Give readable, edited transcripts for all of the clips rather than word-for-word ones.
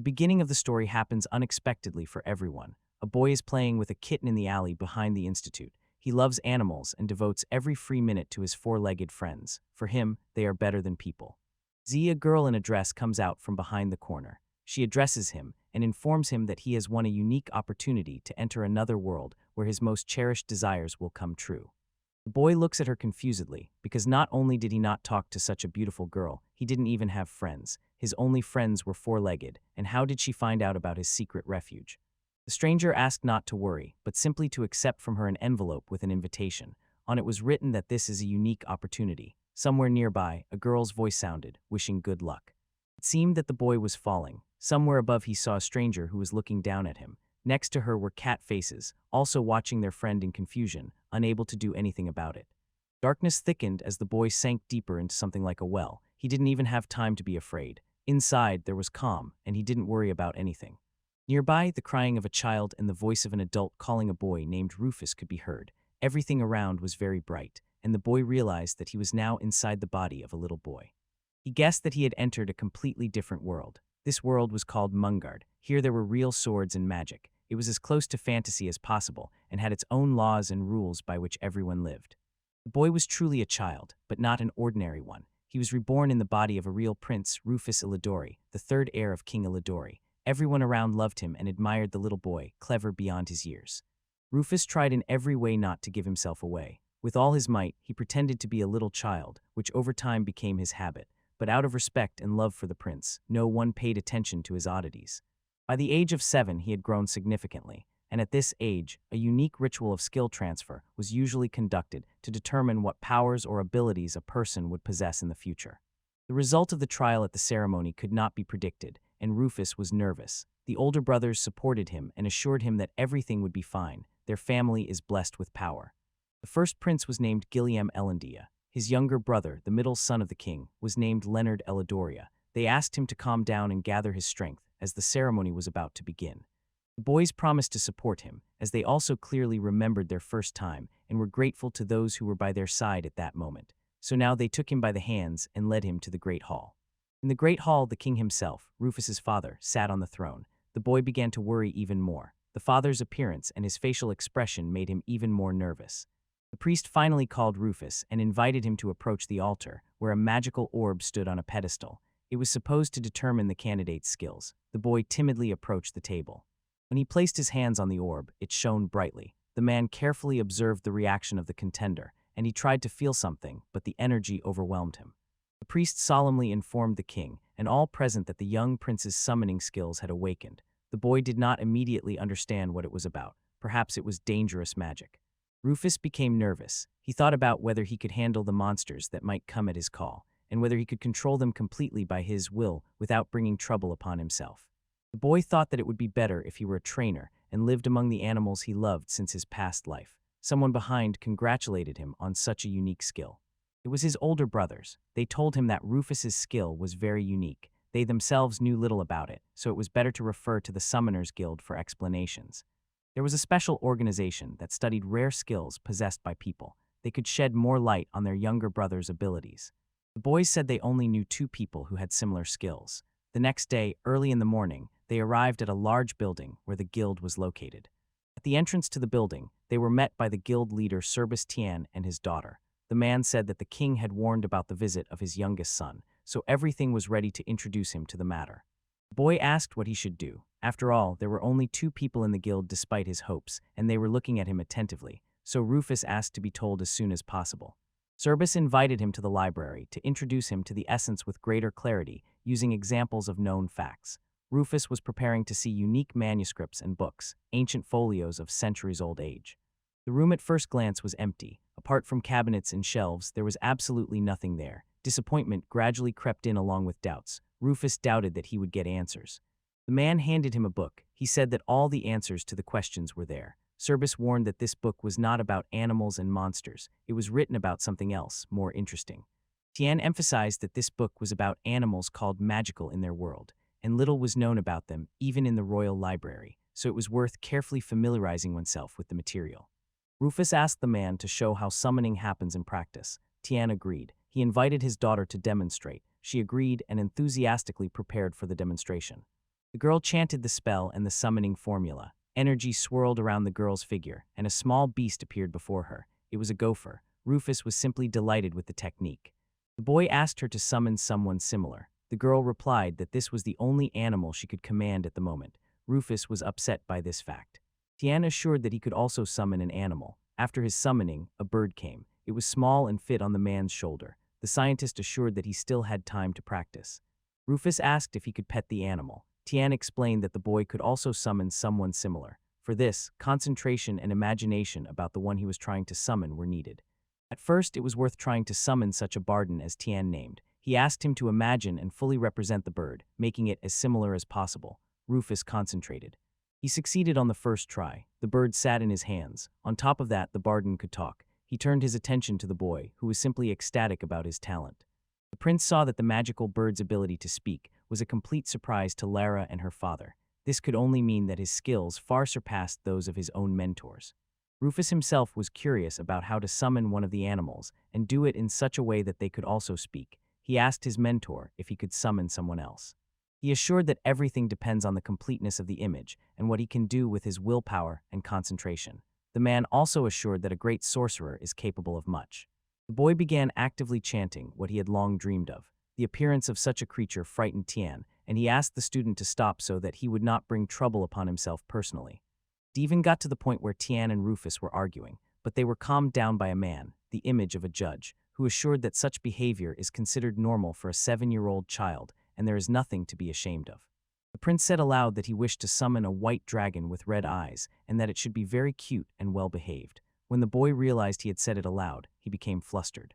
beginning of the story happens unexpectedly for everyone. A boy is playing with a kitten in the alley behind the institute. He loves animals and devotes every free minute to his four-legged friends. For him, they are better than people. Z, a girl in a dress, comes out from behind the corner. She addresses him and informs him that he has won a unique opportunity to enter another world where his most cherished desires will come true. The boy looks at her confusedly, because not only did he not talk to such a beautiful girl, he didn't even have friends. His only friends were four-legged, and how did she find out about his secret refuge? The stranger asked not to worry, but simply to accept from her an envelope with an invitation. On it was written that this is a unique opportunity. Somewhere nearby, a girl's voice sounded, wishing good luck. It seemed that the boy was falling. Somewhere above he saw a stranger who was looking down at him. Next to her were cat faces, also watching their friend in confusion, unable to do anything about it. Darkness thickened as the boy sank deeper into something like a well. He didn't even have time to be afraid. Inside, there was calm, and he didn't worry about anything. Nearby, the crying of a child and the voice of an adult calling a boy named Rufus could be heard. Everything around was very bright, and the boy realized that he was now inside the body of a little boy. He guessed that he had entered a completely different world. This world was called Mungard. Here there were real swords and magic. It was as close to fantasy as possible and had its own laws and rules by which everyone lived. The boy was truly a child, but not an ordinary one. He was reborn in the body of a real prince, Rufus Illidori, the third heir of King Illidori. Everyone around loved him and admired the little boy, clever beyond his years. Rufus tried in every way not to give himself away. With all his might, he pretended to be a little child, which over time became his habit. But out of respect and love for the prince, no one paid attention to his oddities. By the age of 7, he had grown significantly, and at this age, a unique ritual of skill transfer was usually conducted to determine what powers or abilities a person would possess in the future. The result of the trial at the ceremony could not be predicted, and Rufus was nervous. The older brothers supported him and assured him that everything would be fine. Their family is blessed with power. The first prince was named Guillaume Elandia. His younger brother, the middle son of the king, was named Leonard Elidoria. They asked him to calm down and gather his strength, as the ceremony was about to begin. The boys promised to support him, as they also clearly remembered their first time and were grateful to those who were by their side at that moment. So now they took him by the hands and led him to the great hall. In the great hall, the king himself, Rufus's father, sat on the throne. The boy began to worry even more. The father's appearance and his facial expression made him even more nervous. The priest finally called Rufus and invited him to approach the altar, where a magical orb stood on a pedestal. It was supposed to determine the candidate's skills. The boy timidly approached the table. When he placed his hands on the orb, it shone brightly. The man carefully observed the reaction of the contender, and he tried to feel something, but the energy overwhelmed him. The priest solemnly informed the king and all present that the young prince's summoning skills had awakened. The boy did not immediately understand what it was about. Perhaps it was dangerous magic. Rufus became nervous. He thought about whether he could handle the monsters that might come at his call, and whether he could control them completely by his will without bringing trouble upon himself. The boy thought that it would be better if he were a trainer and lived among the animals he loved since his past life. Someone behind congratulated him on such a unique skill. It was his older brothers. They told him that Rufus's skill was very unique. They themselves knew little about it, so it was better to refer to the Summoners Guild for explanations. There was a special organization that studied rare skills possessed by people. They could shed more light on their younger brother's abilities. The boys said they only knew 2 people who had similar skills. The next day, early in the morning, they arrived at a large building where the guild was located. At the entrance to the building, they were met by the guild leader Serbus Tian and his daughter. The man said that the king had warned about the visit of his youngest son, so everything was ready to introduce him to the matter. The boy asked what he should do. After all, there were only 2 people in the guild despite his hopes, and they were looking at him attentively, so Rufus asked to be told as soon as possible. Serbus invited him to the library to introduce him to the essence with greater clarity, using examples of known facts. Rufus was preparing to see unique manuscripts and books, ancient folios of centuries-old age. The room at first glance was empty. Apart from cabinets and shelves, there was absolutely nothing there. Disappointment gradually crept in along with doubts. Rufus doubted that he would get answers. The man handed him a book. He said that all the answers to the questions were there. Serbus warned that this book was not about animals and monsters. It was written about something else, more interesting. Tian emphasized that this book was about animals called magical in their world, and little was known about them, even in the royal library, so it was worth carefully familiarizing oneself with the material. Rufus asked the man to show how summoning happens in practice. Tian agreed. He invited his daughter to demonstrate. She agreed and enthusiastically prepared for the demonstration. The girl chanted the spell and the summoning formula. Energy swirled around the girl's figure, and a small beast appeared before her. It was a gopher. Rufus was simply delighted with the technique. The boy asked her to summon someone similar. The girl replied that this was the only animal she could command at the moment. Rufus was upset by this fact. Tian assured that he could also summon an animal. After his summoning, a bird came. It was small and fit on the man's shoulder. The scientist assured that he still had time to practice. Rufus asked if he could pet the animal. Tian explained that the boy could also summon someone similar. For this, concentration and imagination about the one he was trying to summon were needed. At first, it was worth trying to summon such a barden as Tian named. He asked him to imagine and fully represent the bird, making it as similar as possible. Rufus concentrated. He succeeded on the first try. The bird sat in his hands. On top of that, the barden could talk. He turned his attention to the boy, who was simply ecstatic about his talent. The prince saw that the magical bird's ability to speak was a complete surprise to Lara and her father. This could only mean that his skills far surpassed those of his own mentors. Rufus himself was curious about how to summon one of the animals and do it in such a way that they could also speak. He asked his mentor if he could summon someone else. He assured that everything depends on the completeness of the image and what he can do with his willpower and concentration. The man also assured that a great sorcerer is capable of much. The boy began actively chanting what he had long dreamed of. The appearance of such a creature frightened Tian, and he asked the student to stop so that he would not bring trouble upon himself personally. It even got to the point where Tian and Rufus were arguing, but they were calmed down by a man, the image of a judge, who assured that such behavior is considered normal for a 7-year-old child, and there is nothing to be ashamed of. The prince said aloud that he wished to summon a white dragon with red eyes, and that it should be very cute and well-behaved. When the boy realized he had said it aloud, he became flustered.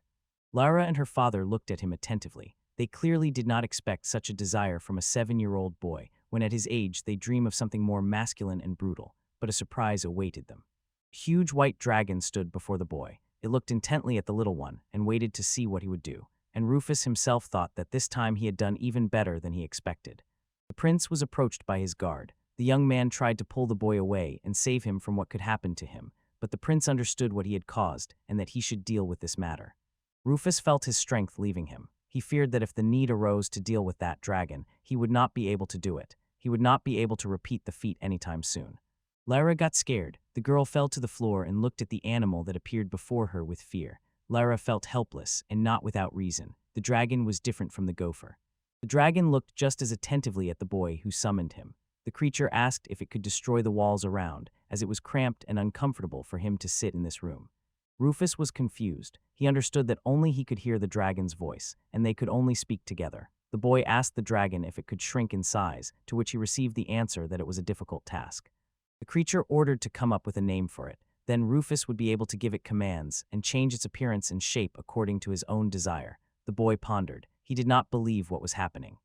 Lara and her father looked at him attentively. They clearly did not expect such a desire from a 7-year-old boy, when at his age they dream of something more masculine and brutal, but a surprise awaited them. A huge white dragon stood before the boy. It looked intently at the little one and waited to see what he would do, and Rufus himself thought that this time he had done even better than he expected. The prince was approached by his guard. The young man tried to pull the boy away and save him from what could happen to him, but the prince understood what he had caused and that he should deal with this matter. Rufus felt his strength leaving him. He feared that if the need arose to deal with that dragon, he would not be able to do it. He would not be able to repeat the feat anytime soon. Lara got scared. The girl fell to the floor and looked at the animal that appeared before her with fear. Lara felt helpless, and not without reason. The dragon was different from the gopher. The dragon looked just as attentively at the boy who summoned him. The creature asked if it could destroy the walls around, as it was cramped and uncomfortable for him to sit in this room. Rufus was confused. He understood that only he could hear the dragon's voice, and they could only speak together. The boy asked the dragon if it could shrink in size, to which he received the answer that it was a difficult task. The creature ordered to come up with a name for it. Then Rufus would be able to give it commands and change its appearance and shape according to his own desire. The boy pondered. He did not believe what was happening.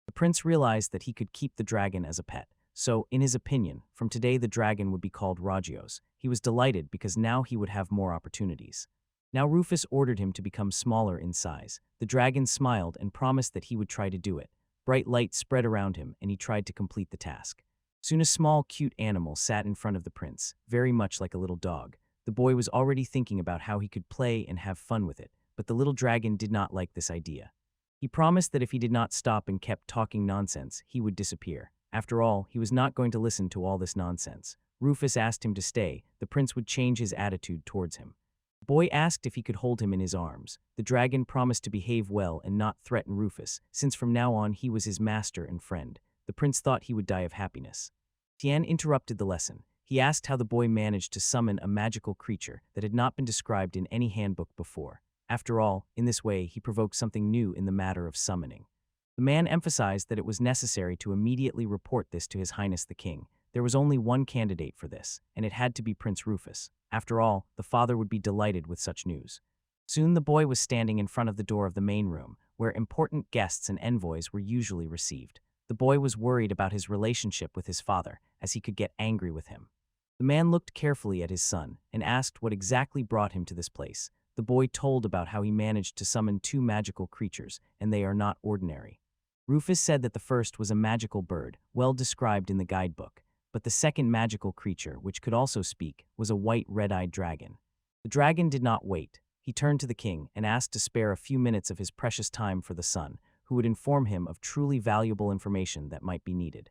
The prince realized that he could keep the dragon as a pet. So, in his opinion, from today the dragon would be called Ragios. He was delighted because now he would have more opportunities. Now Rufus ordered him to become smaller in size. The dragon smiled and promised that he would try to do it. Bright light spread around him, and he tried to complete the task. Soon a small, cute animal sat in front of the prince, very much like a little dog. The boy was already thinking about how he could play and have fun with it, but the little dragon did not like this idea. He promised that if he did not stop and kept talking nonsense, he would disappear. After all, he was not going to listen to all this nonsense. Rufus asked him to stay. The prince would change his attitude towards him. The boy asked if he could hold him in his arms. The dragon promised to behave well and not threaten Rufus, since from now on he was his master and friend. The prince thought he would die of happiness. Tian interrupted the lesson. He asked how the boy managed to summon a magical creature that had not been described in any handbook before. After all, in this way, he provoked something new in the matter of summoning. The man emphasized that it was necessary to immediately report this to His Highness the King. There was only one candidate for this, and it had to be Prince Rufus. After all, the father would be delighted with such news. Soon the boy was standing in front of the door of the main room, where important guests and envoys were usually received. The boy was worried about his relationship with his father, as he could get angry with him. The man looked carefully at his son and asked what exactly brought him to this place. The boy told about how he managed to summon 2 magical creatures, and they are not ordinary. Rufus said that the first was a magical bird, well described in the guidebook, but the second magical creature, which could also speak, was a white red-eyed dragon. The dragon did not wait. He turned to the king and asked to spare a few minutes of his precious time for the son, who would inform him of truly valuable information that might be needed.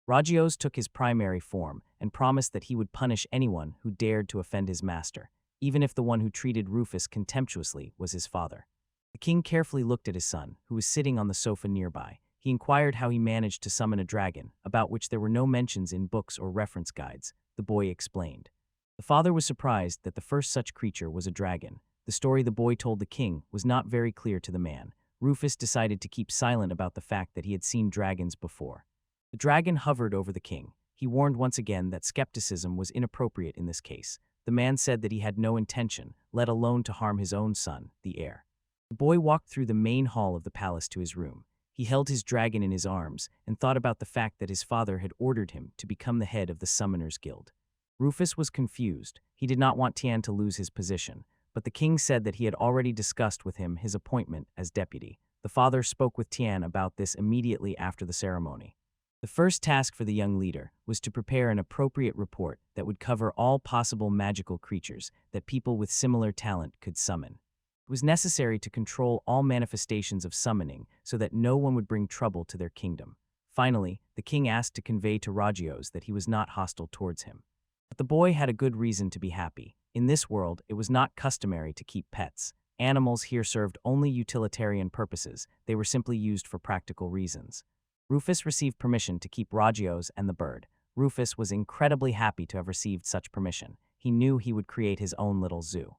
Ragios took his primary form and promised that he would punish anyone who dared to offend his master, even if the one who treated Rufus contemptuously was his father. The king carefully looked at his son, who was sitting on the sofa nearby. He inquired how he managed to summon a dragon, about which there were no mentions in books or reference guides. The boy explained. The father was surprised that the first such creature was a dragon. The story the boy told the king was not very clear to the man. Rufus decided to keep silent about the fact that he had seen dragons before. The dragon hovered over the king. He warned once again that skepticism was inappropriate in this case. The man said that he had no intention, let alone to harm his own son, the heir. The boy walked through the main hall of the palace to his room. He held his dragon in his arms and thought about the fact that his father had ordered him to become the head of the Summoners Guild. Rufus was confused. He did not want Tian to lose his position, but the king said that he had already discussed with him his appointment as deputy. The father spoke with Tian about this immediately after the ceremony. The first task for the young leader was to prepare an appropriate report that would cover all possible magical creatures that people with similar talent could summon. It was necessary to control all manifestations of summoning so that no one would bring trouble to their kingdom. Finally, the king asked to convey to Ragios that he was not hostile towards him. But the boy had a good reason to be happy. In this world, it was not customary to keep pets. Animals here served only utilitarian purposes. They were simply used for practical reasons. Rufus received permission to keep Ragios and the bird. Rufus was incredibly happy to have received such permission. He knew he would create his own little zoo.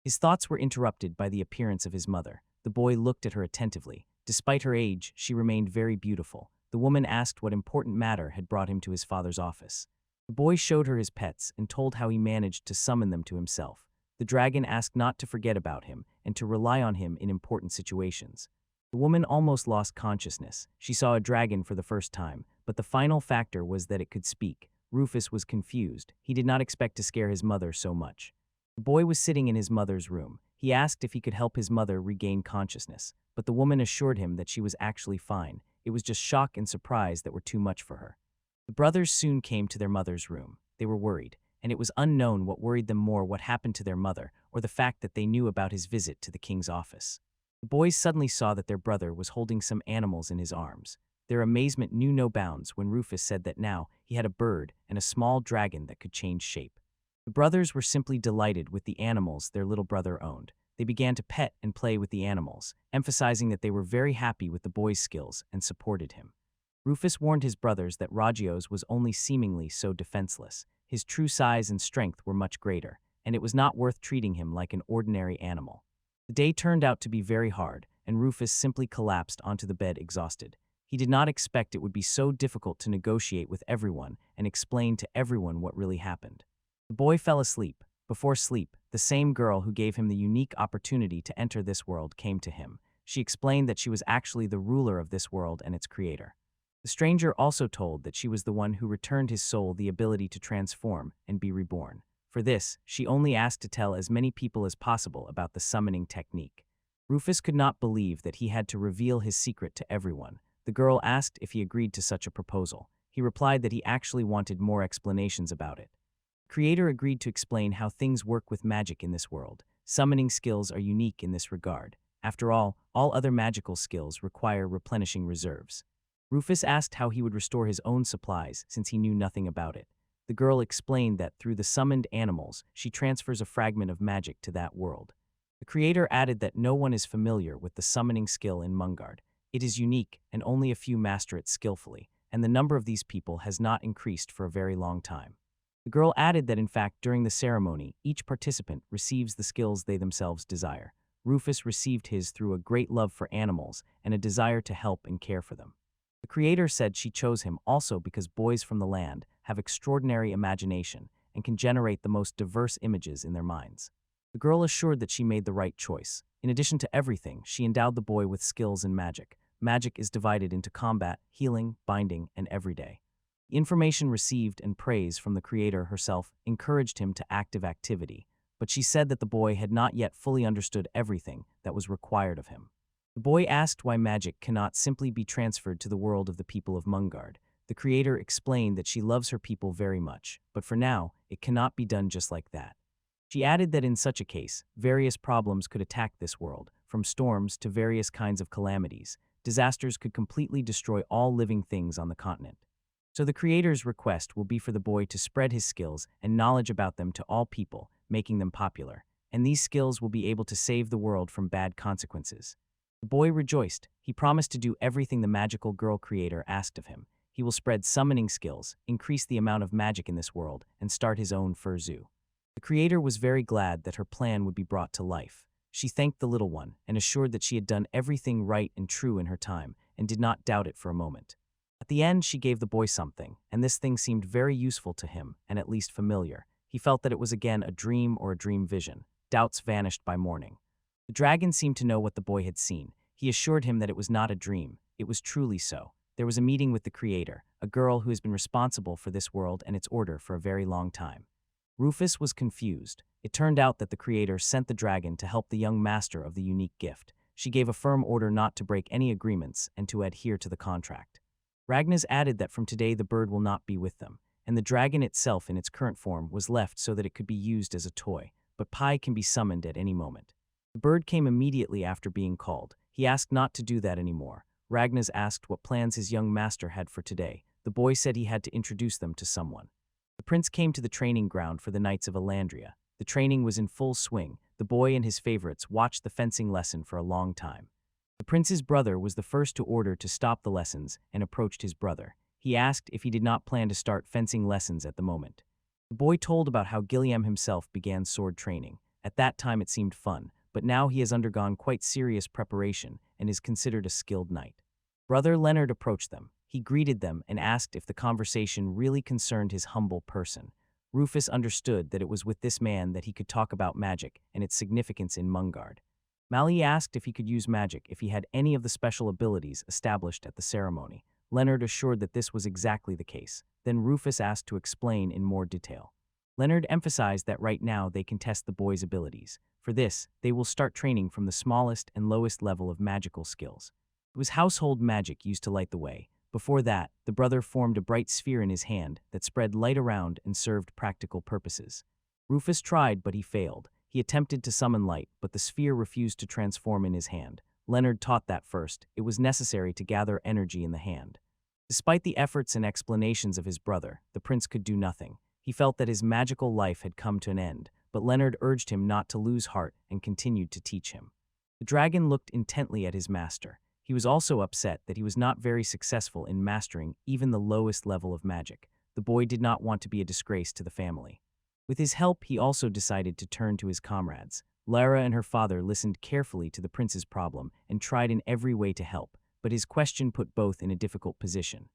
His thoughts were interrupted by the appearance of his mother. The boy looked at her attentively. Despite her age, she remained very beautiful. The woman asked what important matter had brought him to his father's office. The boy showed her his pets and told how he managed to summon them to himself. The dragon asked not to forget about him and to rely on him in important situations. The woman almost lost consciousness. She saw a dragon for the first time, but the final factor was that it could speak. Rufus was confused. He did not expect to scare his mother so much. The boy was sitting in his mother's room. He asked if he could help his mother regain consciousness, but the woman assured him that she was actually fine. It was just shock and surprise that were too much for her. The brothers soon came to their mother's room. They were worried, and it was unknown what worried them more: what happened to their mother or the fact that they knew about his visit to the king's office. The boys suddenly saw that their brother was holding some animals in his arms. Their amazement knew no bounds when Rufus said that now he had a bird and a small dragon that could change shape. The brothers were simply delighted with the animals their little brother owned. They began to pet and play with the animals, emphasizing that they were very happy with the boy's skills and supported him. Rufus warned his brothers that Ragios was only seemingly so defenseless. His true size and strength were much greater, and it was not worth treating him like an ordinary animal. The day turned out to be very hard, and Rufus simply collapsed onto the bed exhausted. He did not expect it would be so difficult to negotiate with everyone and explain to everyone what really happened. The boy fell asleep. Before sleep, the same girl who gave him the unique opportunity to enter this world came to him. She explained that she was actually the ruler of this world and its creator. The stranger also told that she was the one who returned his soul the ability to transform and be reborn. For this, she only asked to tell as many people as possible about the summoning technique. Rufus could not believe that he had to reveal his secret to everyone. The girl asked if he agreed to such a proposal. He replied that he actually wanted more explanations about it. The creator agreed to explain how things work with magic in this world. Summoning skills are unique in this regard. After all other magical skills require replenishing reserves. Rufus asked how he would restore his own supplies since he knew nothing about it. The girl explained that through the summoned animals, she transfers a fragment of magic to that world. The creator added that no one is familiar with the summoning skill in Mangard. It is unique, and only a few master it skillfully, and the number of these people has not increased for a very long time. The girl added that in fact during the ceremony, each participant receives the skills they themselves desire. Rufus received his through a great love for animals and a desire to help and care for them. The creator said she chose him also because boys from the land have extraordinary imagination and can generate the most diverse images in their minds. The girl assured that she made the right choice. In addition to everything, she endowed the boy with skills in magic. Magic is divided into combat, healing, binding, and everyday. The information received and praise from the creator herself encouraged him to active activity, but she said that the boy had not yet fully understood everything that was required of him. The boy asked why magic cannot simply be transferred to the world of the people of Mungard. The creator explained that she loves her people very much, but for now, it cannot be done just like that. She added that in such a case, various problems could attack this world, from storms to various kinds of calamities. Disasters could completely destroy all living things on the continent. So the creator's request will be for the boy to spread his skills and knowledge about them to all people, making them popular, and these skills will be able to save the world from bad consequences. The boy rejoiced. He promised to do everything the magical girl creator asked of him. He will spread summoning skills, increase the amount of magic in this world, and start his own fur zoo. The creator was very glad that her plan would be brought to life. She thanked the little one and assured that she had done everything right and true in her time and did not doubt it for a moment. At the end, she gave the boy something, and this thing seemed very useful to him and at least familiar. He felt that it was again a dream or a dream vision. Doubts vanished by morning. The dragon seemed to know what the boy had seen. He assured him that it was not a dream. It was truly so. There was a meeting with the creator, a girl who has been responsible for this world and its order for a very long time. Rufus was confused. It turned out that the creator sent the dragon to help the young master of the unique gift. She gave a firm order not to break any agreements and to adhere to the contract. Ragnas added that from today the bird will not be with them, and the dragon itself in its current form was left so that it could be used as a toy, but Pi can be summoned at any moment. The bird came immediately after being called. He asked not to do that anymore. Ragnas asked what plans his young master had for today. The boy said he had to introduce them to someone. The prince came to the training ground for the Knights of Elandria. The training was in full swing. The boy and his favorites watched the fencing lesson for a long time. The prince's brother was the first to order to stop the lessons and approached his brother. He asked if he did not plan to start fencing lessons at the moment. The boy told about how Gilliam himself began sword training. At that time it seemed fun, but now he has undergone quite serious preparation and is considered a skilled knight. Brother Leonard approached them. He greeted them and asked if the conversation really concerned his humble person. Rufus understood that it was with this man that he could talk about magic and its significance in Mungard. Mali asked if he could use magic if he had any of the special abilities established at the ceremony. Leonard assured that this was exactly the case. Then Rufus asked to explain in more detail. Leonard emphasized that right now they can test the boy's abilities. For this, they will start training from the smallest and lowest level of magical skills. It was household magic used to light the way. Before that, the brother formed a bright sphere in his hand that spread light around and served practical purposes. Rufus tried, but he failed. He attempted to summon light, but the sphere refused to transform in his hand. Leonard taught that first. It was necessary to gather energy in the hand. Despite the efforts and explanations of his brother, the prince could do nothing. He felt that his magical life had come to an end, but Leonard urged him not to lose heart and continued to teach him. The dragon looked intently at his master. He was also upset that he was not very successful in mastering even the lowest level of magic. The boy did not want to be a disgrace to the family. With his help, he also decided to turn to his comrades. Lara and her father listened carefully to the prince's problem and tried in every way to help, but his question put both in a difficult position.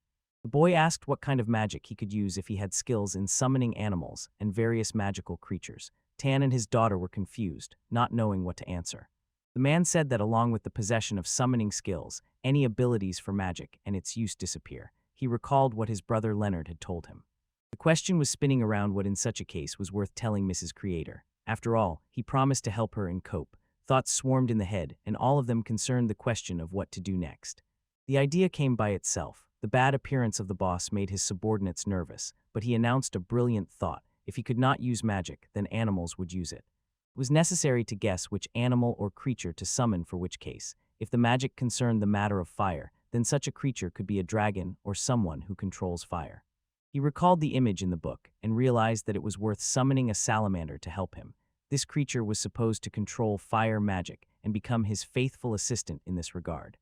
The boy asked what kind of magic he could use if he had skills in summoning animals and various magical creatures. Tan and his daughter were confused, not knowing what to answer. The man said that along with the possession of summoning skills, any abilities for magic and its use disappear. He recalled what his brother Leonard had told him. The question was spinning around what in such a case was worth telling Mrs. Creator. After all, he promised to help her and cope. Thoughts swarmed in the head, and all of them concerned the question of what to do next. The idea came by itself. The bad appearance of the boss made his subordinates nervous, but he announced a brilliant thought. If he could not use magic, then animals would use it. It was necessary to guess which animal or creature to summon for which case. If the magic concerned the matter of fire, then such a creature could be a dragon or someone who controls fire. He recalled the image in the book and realized that it was worth summoning a salamander to help him. This creature was supposed to control fire magic and become his faithful assistant in this regard.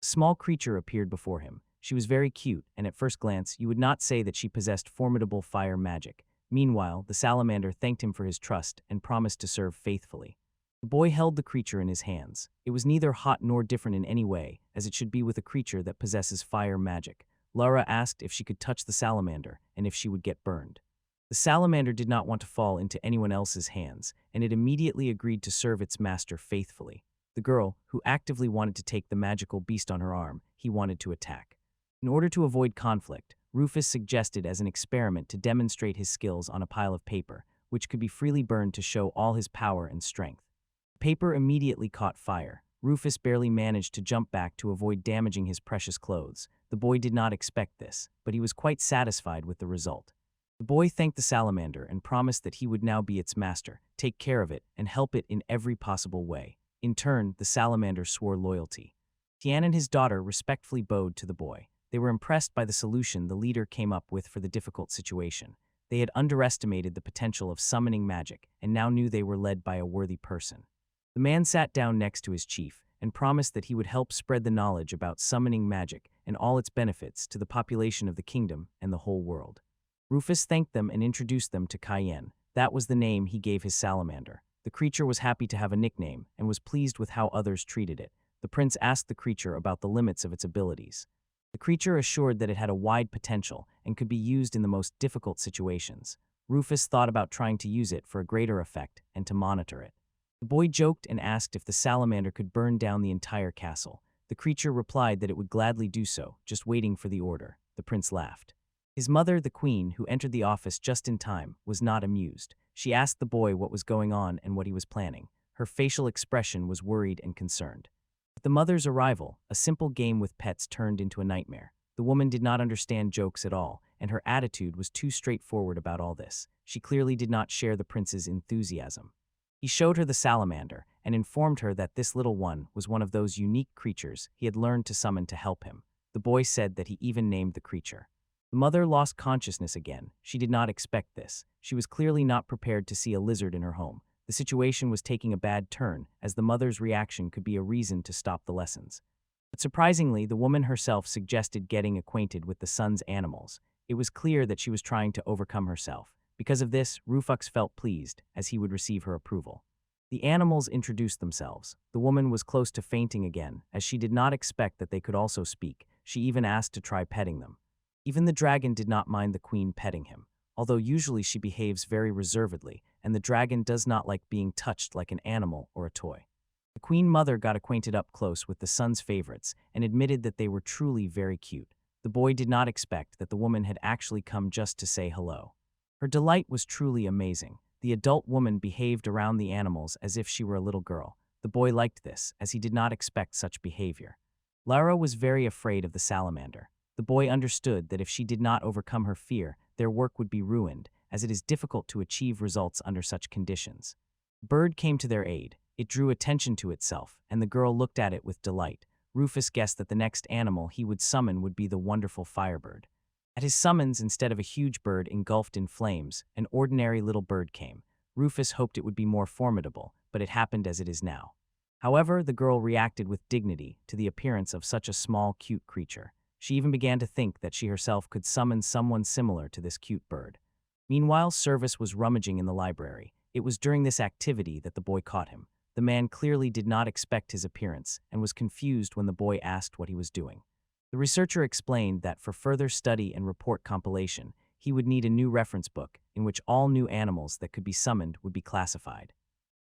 A small creature appeared before him. She was very cute, and at first glance, you would not say that she possessed formidable fire magic. Meanwhile, the salamander thanked him for his trust and promised to serve faithfully. The boy held the creature in his hands. It was neither hot nor different in any way, as it should be with a creature that possesses fire magic. Lara asked if she could touch the salamander and if she would get burned. The salamander did not want to fall into anyone else's hands, and it immediately agreed to serve its master faithfully. The girl, who actively wanted to take the magical beast on her arm, he wanted to attack. In order to avoid conflict, Rufus suggested as an experiment to demonstrate his skills on a pile of paper, which could be freely burned to show all his power and strength. The paper immediately caught fire. Rufus barely managed to jump back to avoid damaging his precious clothes. The boy did not expect this, but he was quite satisfied with the result. The boy thanked the salamander and promised that he would now be its master, take care of it, and help it in every possible way. In turn, the salamander swore loyalty. Tian and his daughter respectfully bowed to the boy. They were impressed by the solution the leader came up with for the difficult situation. They had underestimated the potential of summoning magic and now knew they were led by a worthy person. The man sat down next to his chief and promised that he would help spread the knowledge about summoning magic and all its benefits to the population of the kingdom and the whole world. Rufus thanked them and introduced them to Cayenne. That was the name he gave his salamander. The creature was happy to have a nickname and was pleased with how others treated it. The prince asked the creature about the limits of its abilities. The creature assured that it had a wide potential and could be used in the most difficult situations. Rufus thought about trying to use it for a greater effect and to monitor it. The boy joked and asked if the salamander could burn down the entire castle. The creature replied that it would gladly do so, just waiting for the order. The prince laughed. His mother, the queen, who entered the office just in time, was not amused. She asked the boy what was going on and what he was planning. Her facial expression was worried and concerned. With the mother's arrival, a simple game with pets turned into a nightmare. The woman did not understand jokes at all, and her attitude was too straightforward about all this. She clearly did not share the prince's enthusiasm. He showed her the salamander and informed her that this little one was one of those unique creatures he had learned to summon to help him. The boy said that he even named the creature. The mother lost consciousness again. She did not expect this. She was clearly not prepared to see a lizard in her home. The situation was taking a bad turn, as the mother's reaction could be a reason to stop the lessons. But surprisingly, the woman herself suggested getting acquainted with the son's animals. It was clear that she was trying to overcome herself. Because of this, Rufus felt pleased, as he would receive her approval. The animals introduced themselves. The woman was close to fainting again, as she did not expect that they could also speak. She even asked to try petting them. Even the dragon did not mind the queen petting him, although usually she behaves very reservedly, and the dragon does not like being touched like an animal or a toy. The queen mother got acquainted up close with the son's favorites and admitted that they were truly very cute. The boy did not expect that the woman had actually come just to say hello. Her delight was truly amazing. The adult woman behaved around the animals as if she were a little girl. The boy liked this, as he did not expect such behavior. Lara was very afraid of the salamander. The boy understood that if she did not overcome her fear, their work would be ruined, as it is difficult to achieve results under such conditions. Bird came to their aid. It drew attention to itself, and the girl looked at it with delight. Rufus guessed that the next animal he would summon would be the wonderful firebird. At his summons, instead of a huge bird engulfed in flames, an ordinary little bird came. Rufus hoped it would be more formidable, but it happened as it is now. However, the girl reacted with dignity to the appearance of such a small, cute creature. She even began to think that she herself could summon someone similar to this cute bird. Meanwhile, Service was rummaging in the library. It was during this activity that the boy caught him. The man clearly did not expect his appearance and was confused when the boy asked what he was doing. The researcher explained that for further study and report compilation, he would need a new reference book in which all new animals that could be summoned would be classified.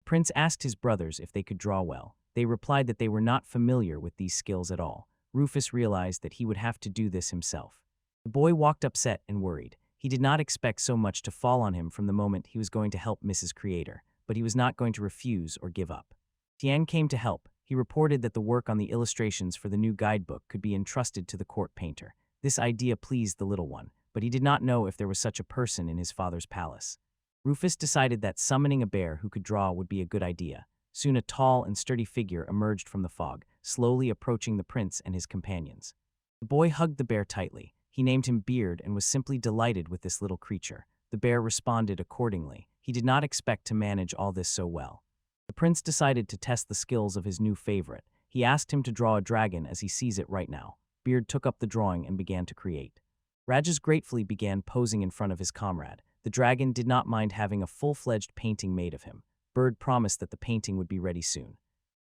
Prince asked his brothers if they could draw well. They replied that they were not familiar with these skills at all. Rufus realized that he would have to do this himself. The boy walked upset and worried. He did not expect so much to fall on him from the moment he was going to help Mrs. Creator, but he was not going to refuse or give up. Tian came to help. He reported that the work on the illustrations for the new guidebook could be entrusted to the court painter. This idea pleased the little one, but he did not know if there was such a person in his father's palace. Rufus decided that summoning a bear who could draw would be a good idea. Soon a tall and sturdy figure emerged from the fog, slowly approaching the prince and his companions. The boy hugged the bear tightly. He named him Beard and was simply delighted with this little creature. The bear responded accordingly. He did not expect to manage all this so well. The prince decided to test the skills of his new favorite. He asked him to draw a dragon as he sees it right now. Beard took up the drawing and began to create. Rajas gratefully began posing in front of his comrade. The dragon did not mind having a full-fledged painting made of him. Bird promised that the painting would be ready soon.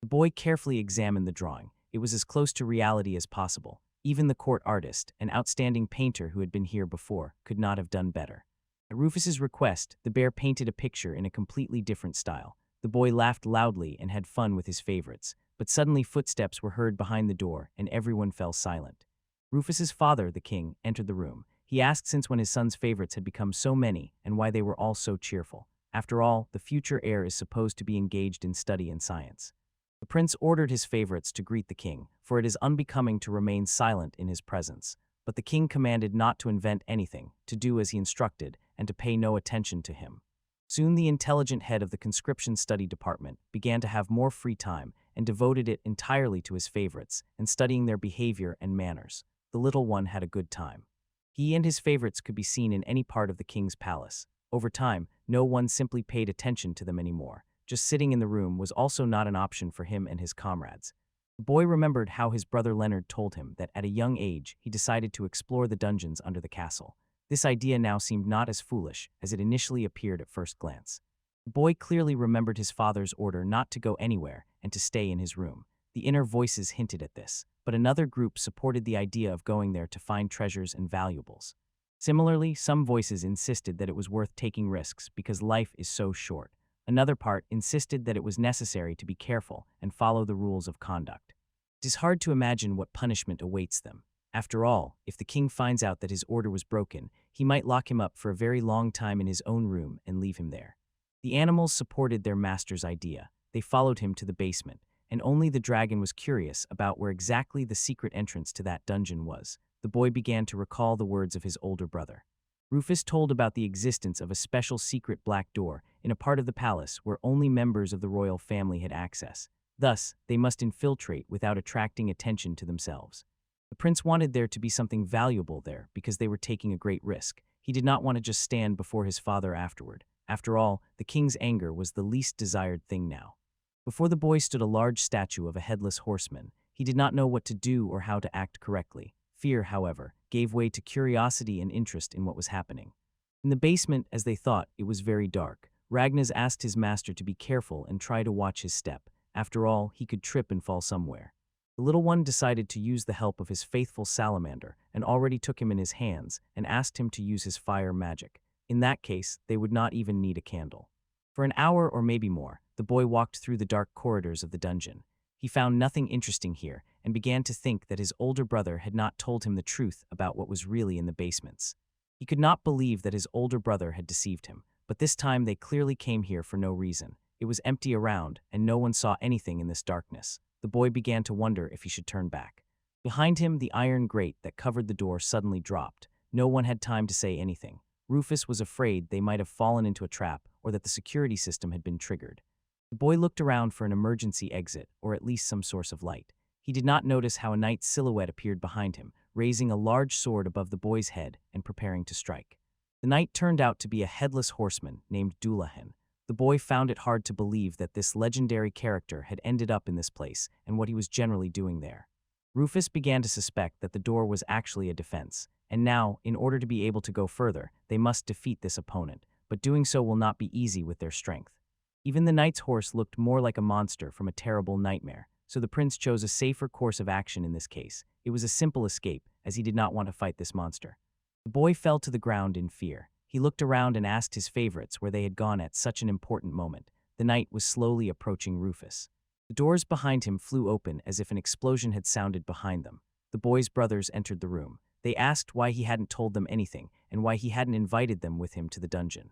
The boy carefully examined the drawing. It was as close to reality as possible. Even the court artist, an outstanding painter who had been here before, could not have done better. At Rufus's request, the bear painted a picture in a completely different style. The boy laughed loudly and had fun with his favorites, but suddenly footsteps were heard behind the door and everyone fell silent. Rufus's father, the king, entered the room. He asked since when his son's favorites had become so many and why they were all so cheerful. After all, the future heir is supposed to be engaged in study and science. The prince ordered his favorites to greet the king, for it is unbecoming to remain silent in his presence. But the king commanded not to invent anything, to do as he instructed, and to pay no attention to him. Soon the intelligent head of the conscription study department began to have more free time and devoted it entirely to his favorites and studying their behavior and manners. The the little one had a good time. He and his favorites could be seen in any part of the king's palace. Over time, no one simply paid attention to them anymore. Just sitting in the room was also not an option for him and his comrades. The boy remembered how his brother Leonard told him that at a young age he decided to explore the dungeons under the castle. This idea now seemed not as foolish as it initially appeared at first glance. The boy clearly remembered his father's order not to go anywhere and to stay in his room. The inner voices hinted at this, but another group supported the idea of going there to find treasures and valuables. Similarly, some voices insisted that it was worth taking risks because life is so short. Another part insisted that it was necessary to be careful and follow the rules of conduct. It is hard to imagine what punishment awaits them. After all, if the king finds out that his order was broken, he might lock him up for a very long time in his own room and leave him there. The animals supported their master's idea. They followed him to the basement, and only the dragon was curious about where exactly the secret entrance to that dungeon was. The boy began to recall the words of his older brother. Rufus told about the existence of a special secret black door in a part of the palace where only members of the royal family had access. Thus, they must infiltrate without attracting attention to themselves. The prince wanted there to be something valuable there because they were taking a great risk. He did not want to just stand before his father afterward. After all, the king's anger was the least desired thing now. Before the boy stood a large statue of a headless horseman. He did not know what to do or how to act correctly. Fear, however, gave way to curiosity and interest in what was happening. In the basement, as they thought, it was very dark. Ragnas asked his master to be careful and try to watch his step. After all, he could trip and fall somewhere. The little one decided to use the help of his faithful salamander and already took him in his hands and asked him to use his fire magic. In that case, they would not even need a candle. For an hour or maybe more, the boy walked through the dark corridors of the dungeon. He found nothing interesting here and began to think that his older brother had not told him the truth about what was really in the basements. He could not believe that his older brother had deceived him, but this time they clearly came here for no reason. It was empty around, and no one saw anything in this darkness. The boy began to wonder if he should turn back. Behind him, the iron grate that covered the door suddenly dropped. No one had time to say anything. Rufus was afraid they might have fallen into a trap or that the security system had been triggered. The boy looked around for an emergency exit or at least some source of light. He did not notice how a knight's silhouette appeared behind him, raising a large sword above the boy's head and preparing to strike. The knight turned out to be a headless horseman named Dullahan. The boy found it hard to believe that this legendary character had ended up in this place and what he was generally doing there. Rufus began to suspect that the door was actually a defense, and now, in order to be able to go further, they must defeat this opponent, but doing so will not be easy with their strength. Even the knight's horse looked more like a monster from a terrible nightmare, so the prince chose a safer course of action in this case. It was a simple escape, as he did not want to fight this monster. The boy fell to the ground in fear. He looked around and asked his favorites where they had gone at such an important moment. The knight was slowly approaching Rufus. The doors behind him flew open as if an explosion had sounded behind them. The boy's brothers entered the room. They asked why he hadn't told them anything and why he hadn't invited them with him to the dungeon.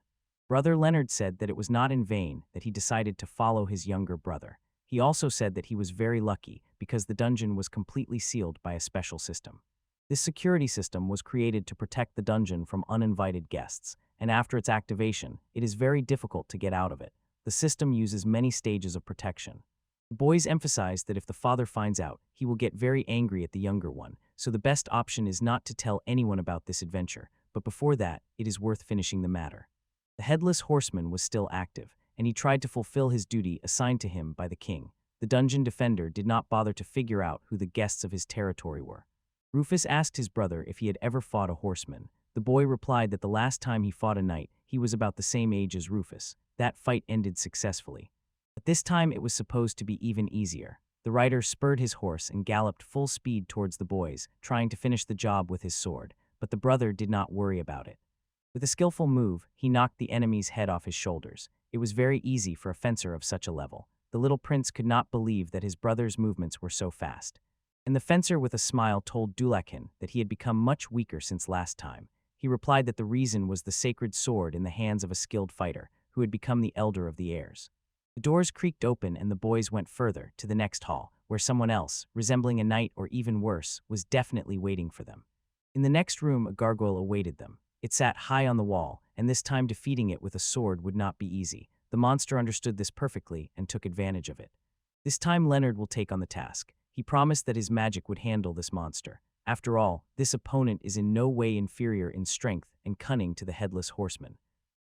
Brother Leonard said that it was not in vain that he decided to follow his younger brother. He also said that he was very lucky because the dungeon was completely sealed by a special system. This security system was created to protect the dungeon from uninvited guests, and after its activation, it is very difficult to get out of it. The system uses many stages of protection. The boys emphasized that if the father finds out, he will get very angry at the younger one, so the best option is not to tell anyone about this adventure, but before that, it is worth finishing the matter. The headless horseman was still active, and he tried to fulfill his duty assigned to him by the king. The dungeon defender did not bother to figure out who the guests of his territory were. Rufus asked his brother if he had ever fought a horseman. The boy replied that the last time he fought a knight, he was about the same age as Rufus. That fight ended successfully. But this time it was supposed to be even easier. The rider spurred his horse and galloped full speed towards the boys, trying to finish the job with his sword, but the brother did not worry about it. With a skillful move, he knocked the enemy's head off his shoulders. It was very easy for a fencer of such a level. The little prince could not believe that his brother's movements were so fast. And the fencer with a smile told Dullahan that he had become much weaker since last time. He replied that the reason was the sacred sword in the hands of a skilled fighter, who had become the elder of the heirs. The doors creaked open and the boys went further, to the next hall, where someone else, resembling a knight or even worse, was definitely waiting for them. In the next room, a gargoyle awaited them. It sat high on the wall, and this time defeating it with a sword would not be easy. The monster understood this perfectly and took advantage of it. This time Leonard will take on the task. He promised that his magic would handle this monster. After all, this opponent is in no way inferior in strength and cunning to the Headless Horseman.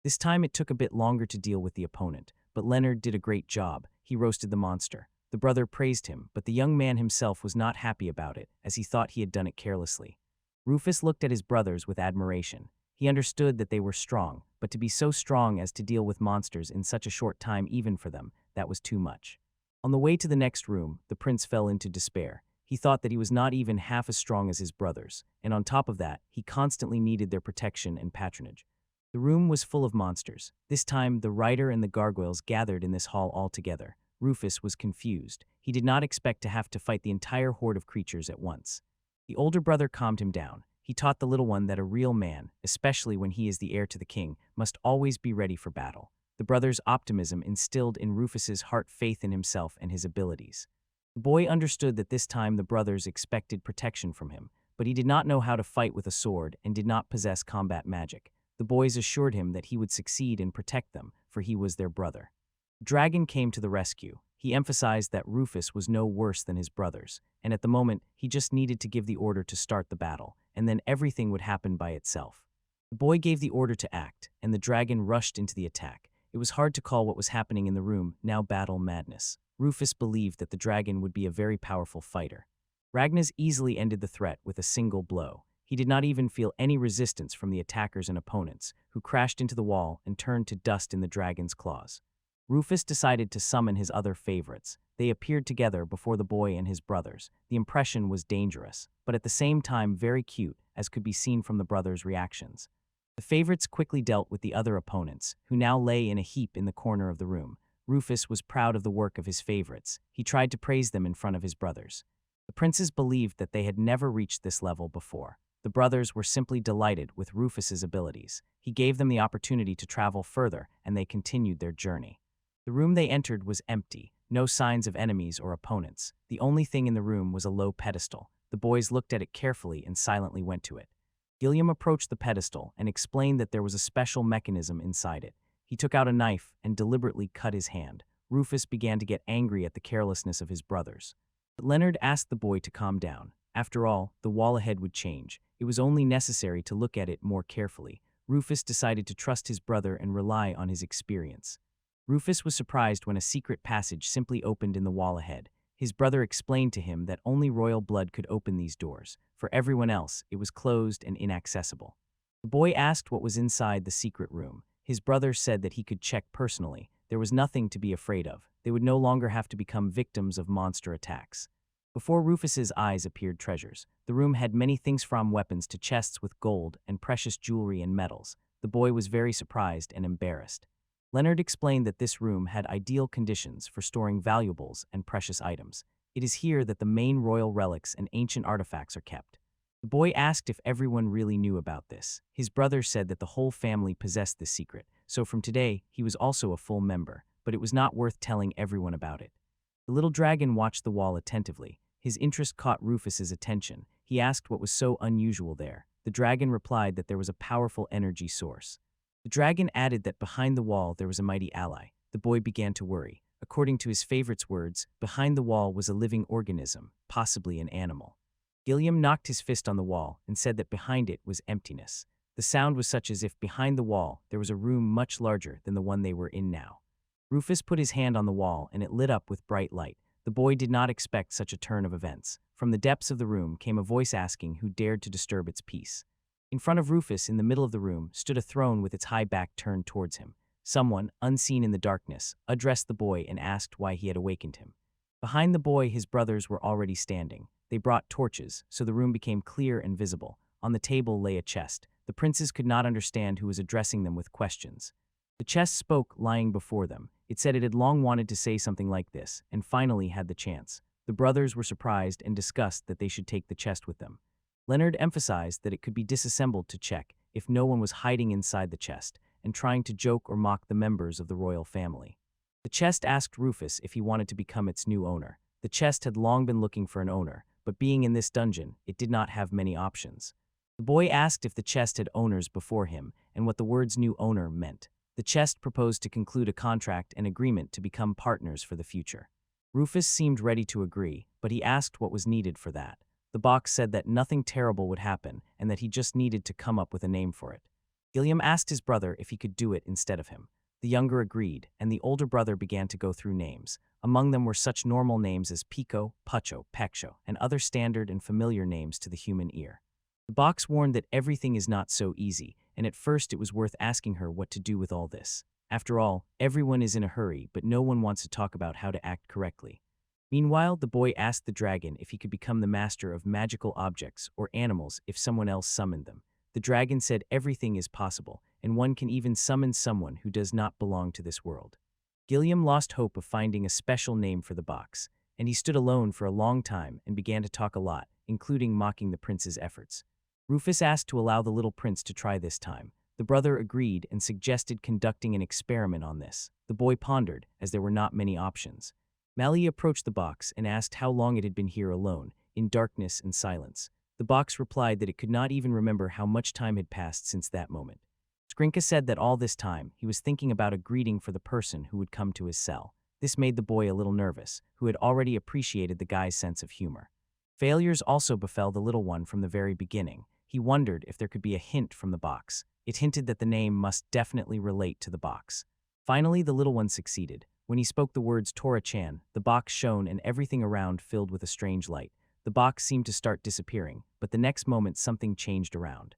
This time it took a bit longer to deal with the opponent, but Leonard did a great job. He roasted the monster. The brother praised him, but the young man himself was not happy about it, as he thought he had done it carelessly. Rufus looked at his brothers with admiration. He understood that they were strong, but to be so strong as to deal with monsters in such a short time even for them, that was too much. On the way to the next room, the prince fell into despair. He thought that he was not even half as strong as his brothers, and on top of that, he constantly needed their protection and patronage. The room was full of monsters. This time, the rider and the gargoyles gathered in this hall all together. Rufus was confused. He did not expect to have to fight the entire horde of creatures at once. The older brother calmed him down. He taught the little one that a real man, especially when he is the heir to the king, must always be ready for battle. The brother's optimism instilled in Rufus's heart faith in himself and his abilities. The boy understood that this time the brothers expected protection from him, but he did not know how to fight with a sword and did not possess combat magic. The boys assured him that he would succeed and protect them, for he was their brother. The dragon came to the rescue. He emphasized that Rufus was no worse than his brothers, and at the moment, he just needed to give the order to start the battle, and then everything would happen by itself. The boy gave the order to act, and the dragon rushed into the attack. It was hard to call what was happening in the room, now battle madness. Rufus believed that the dragon would be a very powerful fighter. Ragnas easily ended the threat with a single blow. He did not even feel any resistance from the attackers and opponents, who crashed into the wall and turned to dust in the dragon's claws. Rufus decided to summon his other favorites. They appeared together before the boy and his brothers. The impression was dangerous, but at the same time very cute, as could be seen from the brothers' reactions. The favorites quickly dealt with the other opponents, who now lay in a heap in the corner of the room. Rufus was proud of the work of his favorites. He tried to praise them in front of his brothers. The princes believed that they had never reached this level before. The brothers were simply delighted with Rufus's abilities. He gave them the opportunity to travel further, and they continued their journey. The room they entered was empty, no signs of enemies or opponents. The only thing in the room was a low pedestal. The boys looked at it carefully and silently went to it. Gilliam approached the pedestal and explained that there was a special mechanism inside it. He took out a knife and deliberately cut his hand. Rufus began to get angry at the carelessness of his brothers. But Leonard asked the boy to calm down. After all, the wall ahead would change. It was only necessary to look at it more carefully. Rufus decided to trust his brother and rely on his experience. Rufus was surprised when a secret passage simply opened in the wall ahead. His brother explained to him that only royal blood could open these doors. For everyone else, it was closed and inaccessible. The boy asked what was inside the secret room. His brother said that he could check personally. There was nothing to be afraid of. They would no longer have to become victims of monster attacks. Before Rufus's eyes appeared treasures. The room had many things from weapons to chests with gold and precious jewelry and metals. The boy was very surprised and embarrassed. Leonard explained that this room had ideal conditions for storing valuables and precious items. It is here that the main royal relics and ancient artifacts are kept. The boy asked if everyone really knew about this. His brother said that the whole family possessed this secret, so from today, he was also a full member, but it was not worth telling everyone about it. The little dragon watched the wall attentively. His interest caught Rufus's attention. He asked what was so unusual there. The dragon replied that there was a powerful energy source. The dragon added that behind the wall there was a mighty ally. The boy began to worry. According to his favorite's words, behind the wall was a living organism, possibly an animal. Gilliam knocked his fist on the wall and said that behind it was emptiness. The sound was such as if behind the wall there was a room much larger than the one they were in now. Rufus put his hand on the wall and it lit up with bright light. The boy did not expect such a turn of events. From the depths of the room came a voice asking who dared to disturb its peace. In front of Rufus, in the middle of the room, stood a throne with its high back turned towards him. Someone, unseen in the darkness, addressed the boy and asked why he had awakened him. Behind the boy, his brothers were already standing. They brought torches, so the room became clear and visible. On the table lay a chest. The princes could not understand who was addressing them with questions. The chest spoke, lying before them. It said it had long wanted to say something like this, and finally had the chance. The brothers were surprised and discussed that they should take the chest with them. Leonard emphasized that it could be disassembled to check if no one was hiding inside the chest and trying to joke or mock the members of the royal family. The chest asked Rufus if he wanted to become its new owner. The chest had long been looking for an owner, but being in this dungeon, it did not have many options. The boy asked if the chest had owners before him and what the words new owner meant. The chest proposed to conclude a contract and agreement to become partners for the future. Rufus seemed ready to agree, but he asked what was needed for that. The box said that nothing terrible would happen and that he just needed to come up with a name for it. Gilliam asked his brother if he could do it instead of him. The younger agreed, and the older brother began to go through names. Among them were such normal names as Pico, Pucho, Pecho, and other standard and familiar names to the human ear. The box warned that everything is not so easy, and at first it was worth asking her what to do with all this. After all, everyone is in a hurry, but no one wants to talk about how to act correctly. Meanwhile, the boy asked the dragon if he could become the master of magical objects or animals if someone else summoned them. The dragon said everything is possible, and one can even summon someone who does not belong to this world. Gilliam lost hope of finding a special name for the box, and he stood alone for a long time and began to talk a lot, including mocking the prince's efforts. Rufus asked to allow the little prince to try this time. The brother agreed and suggested conducting an experiment on this. The boy pondered, as there were not many options. Mally approached the box and asked how long it had been here alone, in darkness and silence. The box replied that it could not even remember how much time had passed since that moment. Skrinka said that all this time, he was thinking about a greeting for the person who would come to his cell. This made the boy a little nervous, who had already appreciated the guy's sense of humor. Failures also befell the little one from the very beginning. He wondered if there could be a hint from the box. It hinted that the name must definitely relate to the box. Finally, the little one succeeded. When he spoke the words Tora-chan, the box shone and everything around filled with a strange light. The box seemed to start disappearing, but the next moment something changed around.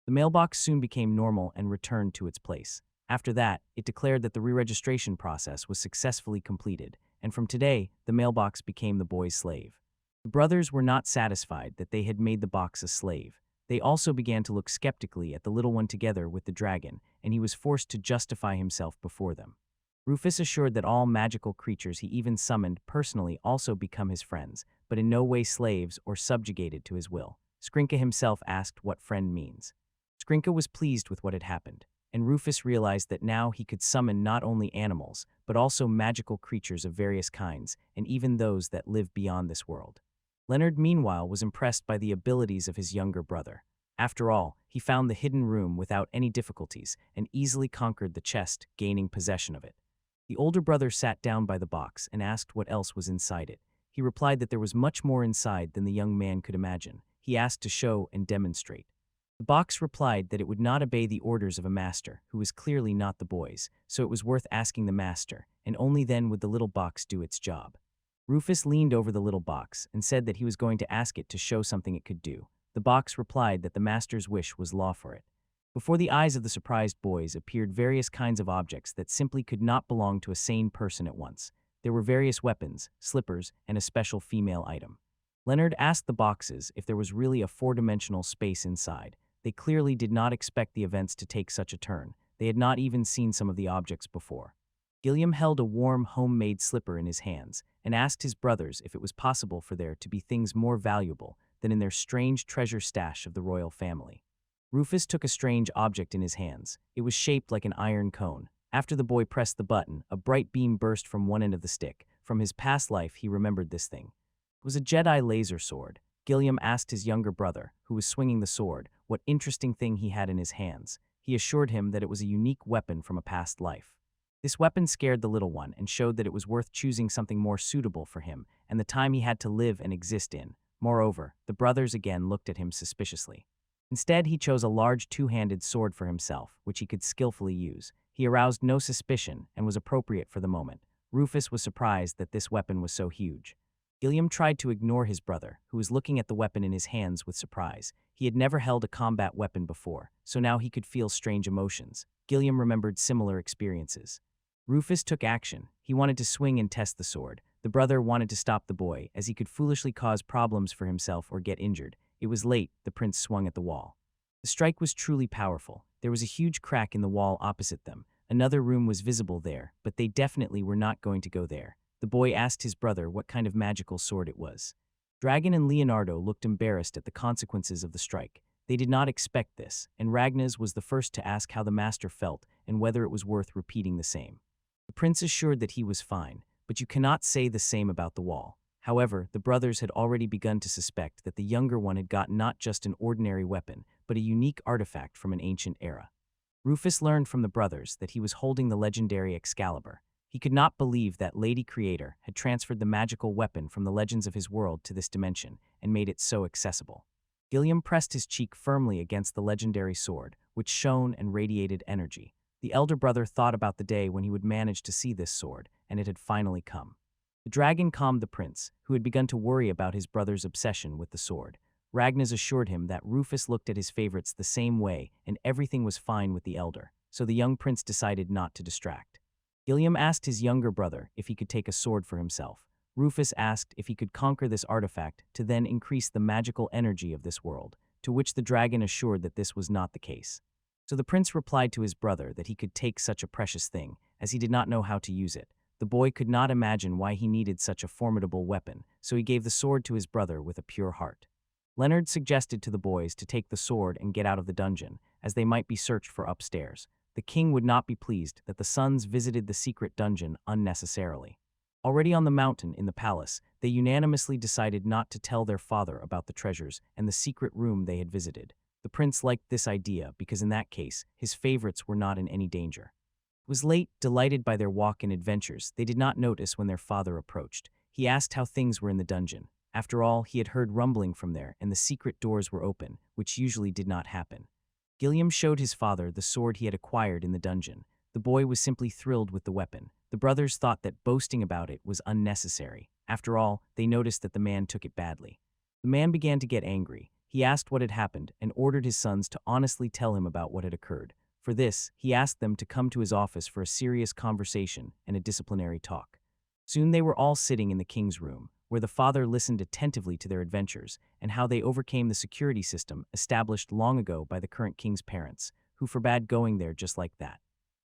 The mailbox soon became normal and returned to its place. After that, it declared that the re-registration process was successfully completed, and from today, the mailbox became the boy's slave. The brothers were not satisfied that they had made the box a slave. They also began to look skeptically at the little one together with the dragon, and he was forced to justify himself before them. Rufus assured that all magical creatures he even summoned personally also become his friends, but in no way slaves or subjugated to his will. Skrinka himself asked what friend means. Skrinka was pleased with what had happened, and Rufus realized that now he could summon not only animals, but also magical creatures of various kinds, and even those that live beyond this world. Leonard, meanwhile, was impressed by the abilities of his younger brother. After all, he found the hidden room without any difficulties and easily conquered the chest, gaining possession of it. The older brother sat down by the box and asked what else was inside it. He replied that there was much more inside than the young man could imagine. He asked to show and demonstrate. The box replied that it would not obey the orders of a master, who was clearly not the boy's, so it was worth asking the master, and only then would the little box do its job. Rufus leaned over the little box and said that he was going to ask it to show something it could do. The box replied that the master's wish was law for it. Before the eyes of the surprised boys appeared various kinds of objects that simply could not belong to a sane person at once. There were various weapons, slippers, and a special female item. Leonard asked the boxes if there was really a four-dimensional space inside. They clearly did not expect the events to take such a turn. They had not even seen some of the objects before. Gilliam held a warm, homemade slipper in his hands and asked his brothers if it was possible for there to be things more valuable than in their strange treasure stash of the royal family. Rufus took a strange object in his hands. It was shaped like an iron cone. After the boy pressed the button, a bright beam burst from one end of the stick. From his past life, he remembered this thing. It was a Jedi laser sword. Gilliam asked his younger brother, who was swinging the sword, what interesting thing he had in his hands. He assured him that it was a unique weapon from a past life. This weapon scared the little one and showed that it was worth choosing something more suitable for him and the time he had to live and exist in. Moreover, the brothers again looked at him suspiciously. Instead, he chose a large two-handed sword for himself, which he could skillfully use. He aroused no suspicion and was appropriate for the moment. Rufus was surprised that this weapon was so huge. Gilliam tried to ignore his brother, who was looking at the weapon in his hands with surprise. He had never held a combat weapon before, so now he could feel strange emotions. Gilliam remembered similar experiences. Rufus took action. He wanted to swing and test the sword. The brother wanted to stop the boy, as he could foolishly cause problems for himself or get injured. It was late. The prince swung at the wall. The strike was truly powerful. There was a huge crack in the wall opposite them. Another room was visible there, but they definitely were not going to go there. The boy asked his brother what kind of magical sword it was. Dragon and Leonardo looked embarrassed at the consequences of the strike. They did not expect this, and Ragnas was the first to ask how the master felt and whether it was worth repeating the same. The prince assured that he was fine, but you cannot say the same about the wall. However, the brothers had already begun to suspect that the younger one had gotten not just an ordinary weapon, but a unique artifact from an ancient era. Rufus learned from the brothers that he was holding the legendary Excalibur. He could not believe that Lady Creator had transferred the magical weapon from the legends of his world to this dimension and made it so accessible. Gilliam pressed his cheek firmly against the legendary sword, which shone and radiated energy. The elder brother thought about the day when he would manage to see this sword, and it had finally come. The dragon calmed the prince, who had begun to worry about his brother's obsession with the sword. Ragnas assured him that Rufus looked at his favorites the same way and everything was fine with the elder, so the young prince decided not to distract. Gilliam asked his younger brother if he could take a sword for himself. Rufus asked if he could conquer this artifact to then increase the magical energy of this world, to which the dragon assured that this was not the case. So the prince replied to his brother that he could take such a precious thing, as he did not know how to use it. The boy could not imagine why he needed such a formidable weapon, so he gave the sword to his brother with a pure heart. Leonard suggested to the boys to take the sword and get out of the dungeon, as they might be searched for upstairs. The king would not be pleased that the sons visited the secret dungeon unnecessarily. Already on the mountain in the palace, they unanimously decided not to tell their father about the treasures and the secret room they had visited. The prince liked this idea because in that case, his favorites were not in any danger. It was late, delighted by their walk and adventures. They did not notice when their father approached. He asked how things were in the dungeon. After all, he had heard rumbling from there, and the secret doors were open, which usually did not happen. Gilliam showed his father the sword he had acquired in the dungeon. The boy was simply thrilled with the weapon. The brothers thought that boasting about it was unnecessary. After all, they noticed that the man took it badly. The man began to get angry. He asked what had happened and ordered his sons to honestly tell him about what had occurred. For this, he asked them to come to his office for a serious conversation and a disciplinary talk. Soon they were all sitting in the king's room, where the father listened attentively to their adventures and how they overcame the security system established long ago by the current king's parents, who forbade going there just like that.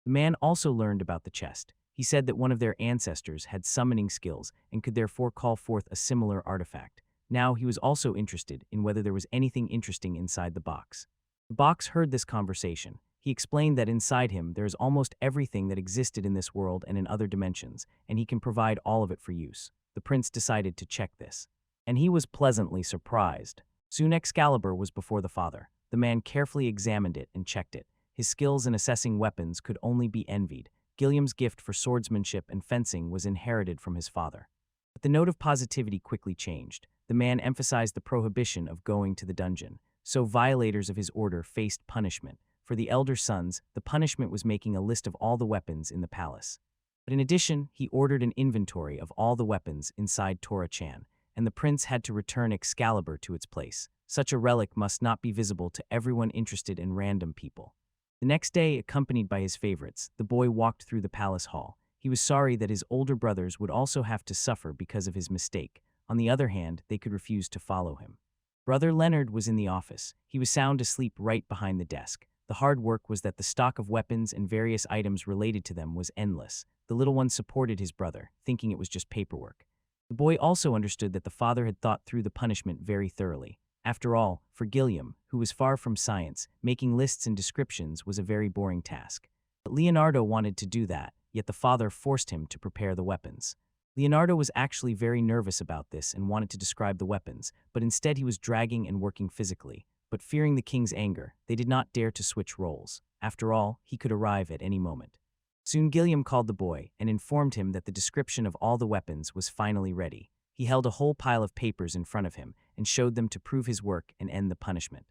The man also learned about the chest. He said that one of their ancestors had summoning skills and could therefore call forth a similar artifact. Now he was also interested in whether there was anything interesting inside the box. The box heard this conversation. He explained that inside him there is almost everything that existed in this world and in other dimensions, and he can provide all of it for use. The prince decided to check this, and he was pleasantly surprised. Soon Excalibur was before the father. The man carefully examined it and checked it. His skills in assessing weapons could only be envied. Gilliam's gift for swordsmanship and fencing was inherited from his father. But the note of positivity quickly changed. The man emphasized the prohibition of going to the dungeon, so violators of his order faced punishment. For the elder sons, the punishment was making a list of all the weapons in the palace. But in addition, he ordered an inventory of all the weapons inside Tora-chan, and the prince had to return Excalibur to its place. Such a relic must not be visible to everyone interested in random people. The next day, accompanied by his favorites, the boy walked through the palace hall. He was sorry that his older brothers would also have to suffer because of his mistake. On the other hand, they could refuse to follow him. Brother Leonard was in the office. He was sound asleep right behind the desk. The hard work was that the stock of weapons and various items related to them was endless. The little one supported his brother, thinking it was just paperwork. The boy also understood that the father had thought through the punishment very thoroughly. After all, for Gilliam, who was far from science, making lists and descriptions was a very boring task. But Leonardo wanted to do that, yet the father forced him to prepare the weapons. Leonardo was actually very nervous about this and wanted to describe the weapons, but instead he was dragging and working physically. But fearing the king's anger, they did not dare to switch roles. After all, he could arrive at any moment. Soon Gilliam called the boy and informed him that the description of all the weapons was finally ready. He held a whole pile of papers in front of him and showed them to prove his work and end the punishment.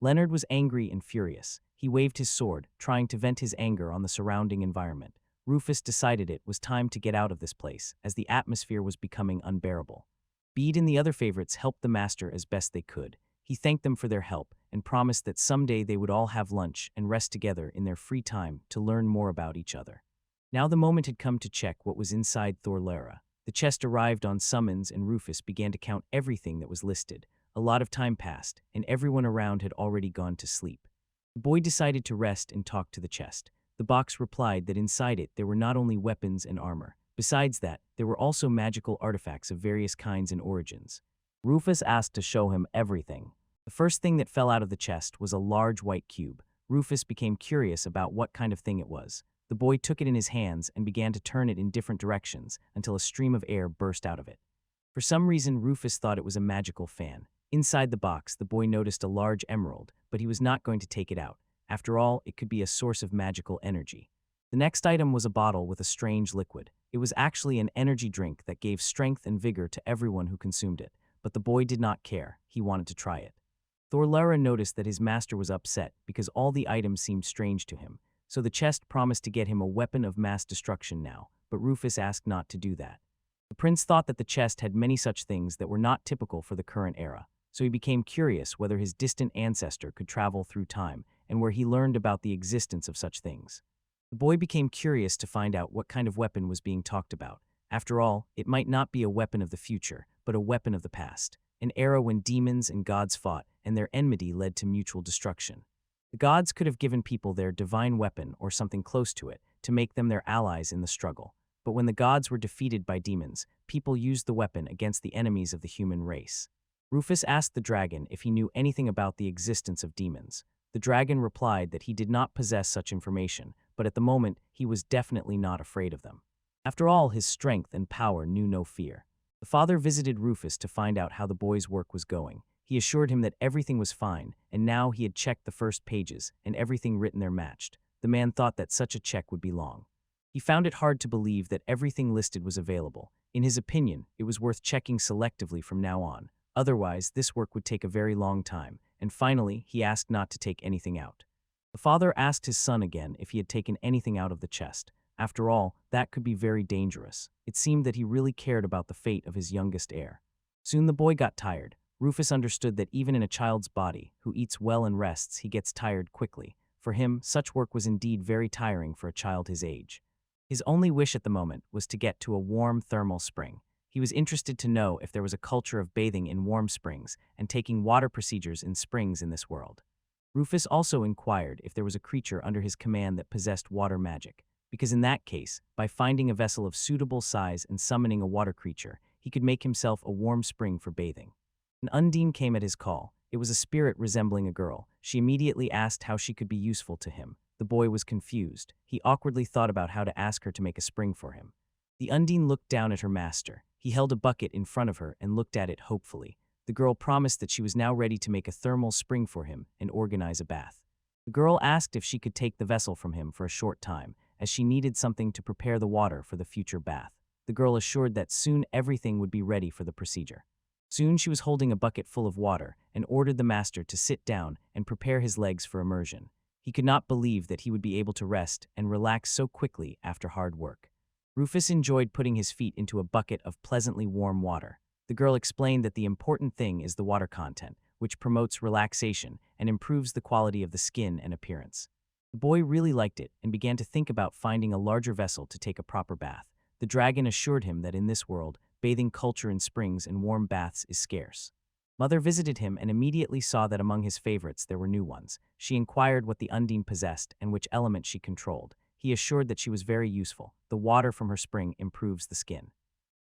Leonard was angry and furious. He waved his sword, trying to vent his anger on the surrounding environment. Rufus decided it was time to get out of this place, as the atmosphere was becoming unbearable. Bede and the other favorites helped the master as best they could. He thanked them for their help and promised that someday they would all have lunch and rest together in their free time to learn more about each other. Now the moment had come to check what was inside Thorlera. The chest arrived on summons and Rufus began to count everything that was listed. A lot of time passed, and everyone around had already gone to sleep. The boy decided to rest and talk to the chest. The box replied that inside it there were not only weapons and armor. Besides that, there were also magical artifacts of various kinds and origins. Rufus asked to show him everything. The first thing that fell out of the chest was a large white cube. Rufus became curious about what kind of thing it was. The boy took it in his hands and began to turn it in different directions until a stream of air burst out of it. For some reason, Rufus thought it was a magical fan. Inside the box, the boy noticed a large emerald, but he was not going to take it out. After all, it could be a source of magical energy. The next item was a bottle with a strange liquid. It was actually an energy drink that gave strength and vigor to everyone who consumed it, but the boy did not care. He wanted to try it. Thorlara noticed that his master was upset because all the items seemed strange to him, so the chest promised to get him a weapon of mass destruction now, but Rufus asked not to do that. The prince thought that the chest had many such things that were not typical for the current era, so he became curious whether his distant ancestor could travel through time and where he learned about the existence of such things. The boy became curious to find out what kind of weapon was being talked about. After all, it might not be a weapon of the future, but a weapon of the past, an era when demons and gods fought and their enmity led to mutual destruction. The gods could have given people their divine weapon or something close to it to make them their allies in the struggle. But when the gods were defeated by demons, people used the weapon against the enemies of the human race. Rufus asked the dragon if he knew anything about the existence of demons. The dragon replied that he did not possess such information, but at the moment he was definitely not afraid of them. After all, his strength and power knew no fear. The father visited Rufus to find out how the boy's work was going. He assured him that everything was fine, and now he had checked the first pages, and everything written there matched. The man thought that such a check would be long. He found it hard to believe that everything listed was available. In his opinion, it was worth checking selectively from now on. Otherwise, this work would take a very long time, and finally, he asked not to take anything out. The father asked his son again if he had taken anything out of the chest. After all, that could be very dangerous. It seemed that he really cared about the fate of his youngest heir. Soon the boy got tired. Rufus understood that even in a child's body, who eats well and rests, he gets tired quickly. For him, such work was indeed very tiring for a child his age. His only wish at the moment was to get to a warm thermal spring. He was interested to know if there was a culture of bathing in warm springs and taking water procedures in springs in this world. Rufus also inquired if there was a creature under his command that possessed water magic, because in that case, by finding a vessel of suitable size and summoning a water creature, he could make himself a warm spring for bathing. An Undine came at his call. It was a spirit resembling a girl. She immediately asked how she could be useful to him. The boy was confused. He awkwardly thought about how to ask her to make a spring for him. The Undine looked down at her master. He held a bucket in front of her and looked at it hopefully. The girl promised that she was now ready to make a thermal spring for him and organize a bath. The girl asked if she could take the vessel from him for a short time, as she needed something to prepare the water for the future bath. The girl assured that soon everything would be ready for the procedure. Soon she was holding a bucket full of water and ordered the master to sit down and prepare his legs for immersion. He could not believe that he would be able to rest and relax so quickly after hard work. Rufus enjoyed putting his feet into a bucket of pleasantly warm water. The girl explained that the important thing is the water content, which promotes relaxation and improves the quality of the skin and appearance. The boy really liked it and began to think about finding a larger vessel to take a proper bath. The dragon assured him that in this world, bathing culture in springs and warm baths is scarce. Mother visited him and immediately saw that among his favorites there were new ones. She inquired what the Undine possessed and which element she controlled. He assured that she was very useful. The water from her spring improves the skin.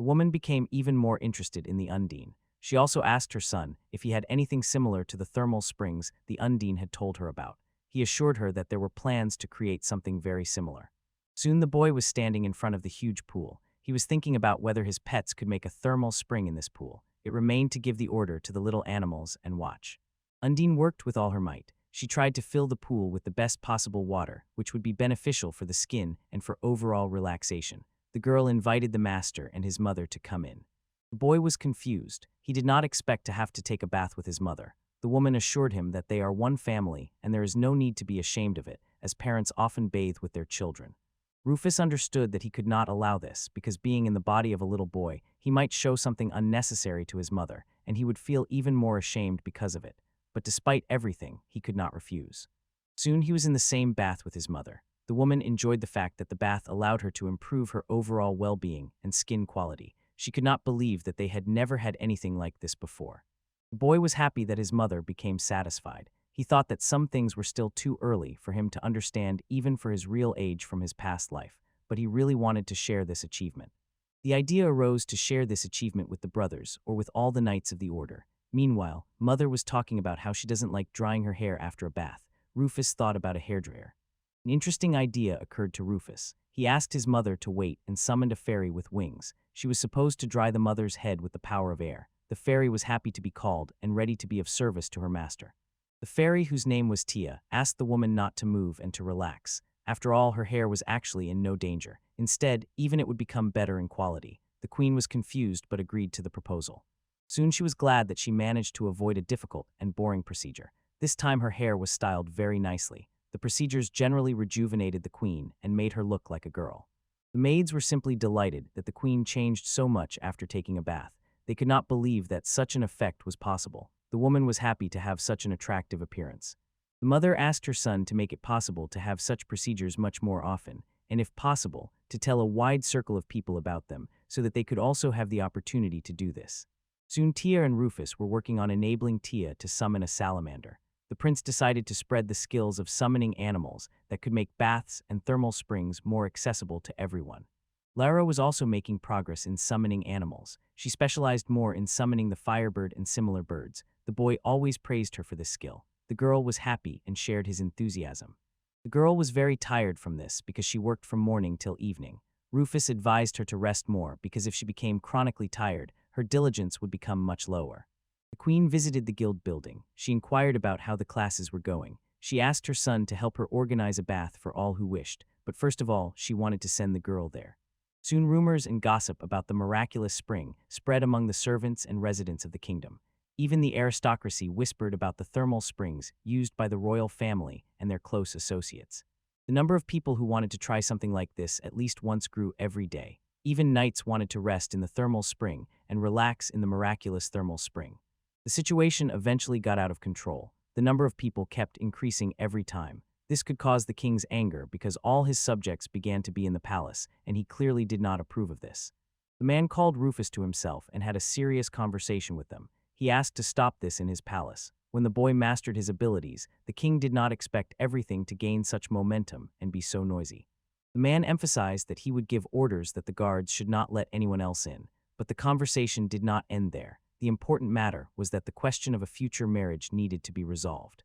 The woman became even more interested in the Undine. She also asked her son if he had anything similar to the thermal springs the Undine had told her about. He assured her that there were plans to create something very similar. Soon the boy was standing in front of the huge pool. He was thinking about whether his pets could make a thermal spring in this pool. It remained to give the order to the little animals and watch. Undine worked with all her might. She tried to fill the pool with the best possible water, which would be beneficial for the skin and for overall relaxation. The girl invited the master and his mother to come in. The boy was confused. He did not expect to have to take a bath with his mother. The woman assured him that they are one family and there is no need to be ashamed of it, as parents often bathe with their children. Rufus understood that he could not allow this because being in the body of a little boy, he might show something unnecessary to his mother, and he would feel even more ashamed because of it. But despite everything, he could not refuse. Soon he was in the same bath with his mother. The woman enjoyed the fact that the bath allowed her to improve her overall well-being and skin quality. She could not believe that they had never had anything like this before. The boy was happy that his mother became satisfied. He thought that some things were still too early for him to understand even for his real age from his past life, but he really wanted to share this achievement. The idea arose to share this achievement with the brothers or with all the knights of the order. Meanwhile, Mother was talking about how she doesn't like drying her hair after a bath. Rufus thought about a hairdryer. An interesting idea occurred to Rufus. He asked his mother to wait and summoned a fairy with wings. She was supposed to dry the mother's head with the power of air. The fairy was happy to be called and ready to be of service to her master. The fairy, whose name was Tia, asked the woman not to move and to relax. After all, her hair was actually in no danger. Instead, even it would become better in quality. The queen was confused but agreed to the proposal. Soon she was glad that she managed to avoid a difficult and boring procedure. This time her hair was styled very nicely. The procedures generally rejuvenated the queen and made her look like a girl. The maids were simply delighted that the queen changed so much after taking a bath. They could not believe that such an effect was possible. The woman was happy to have such an attractive appearance. The mother asked her son to make it possible to have such procedures much more often, and if possible, to tell a wide circle of people about them so that they could also have the opportunity to do this. Soon Tia and Rufus were working on enabling Tia to summon a salamander. The prince decided to spread the skills of summoning animals that could make baths and thermal springs more accessible to everyone. Lara was also making progress in summoning animals. She specialized more in summoning the firebird and similar birds. The boy always praised her for this skill. The girl was happy and shared his enthusiasm. The girl was very tired from this because she worked from morning till evening. Rufus advised her to rest more because if she became chronically tired, her diligence would become much lower. The queen visited the guild building. She inquired about how the classes were going. She asked her son to help her organize a bath for all who wished, but first of all, she wanted to send the girl there. Soon rumors and gossip about the miraculous spring spread among the servants and residents of the kingdom. Even the aristocracy whispered about the thermal springs used by the royal family and their close associates. The number of people who wanted to try something like this at least once grew every day. Even knights wanted to rest in the thermal spring and relax in the miraculous thermal spring. The situation eventually got out of control. The number of people kept increasing every time. This could cause the king's anger because all his subjects began to be in the palace, and he clearly did not approve of this. The man called Rufus to himself and had a serious conversation with them. He asked to stop this in his palace. When the boy mastered his abilities, the king did not expect everything to gain such momentum and be so noisy. The man emphasized that he would give orders that the guards should not let anyone else in, but the conversation did not end there. The important matter was that the question of a future marriage needed to be resolved.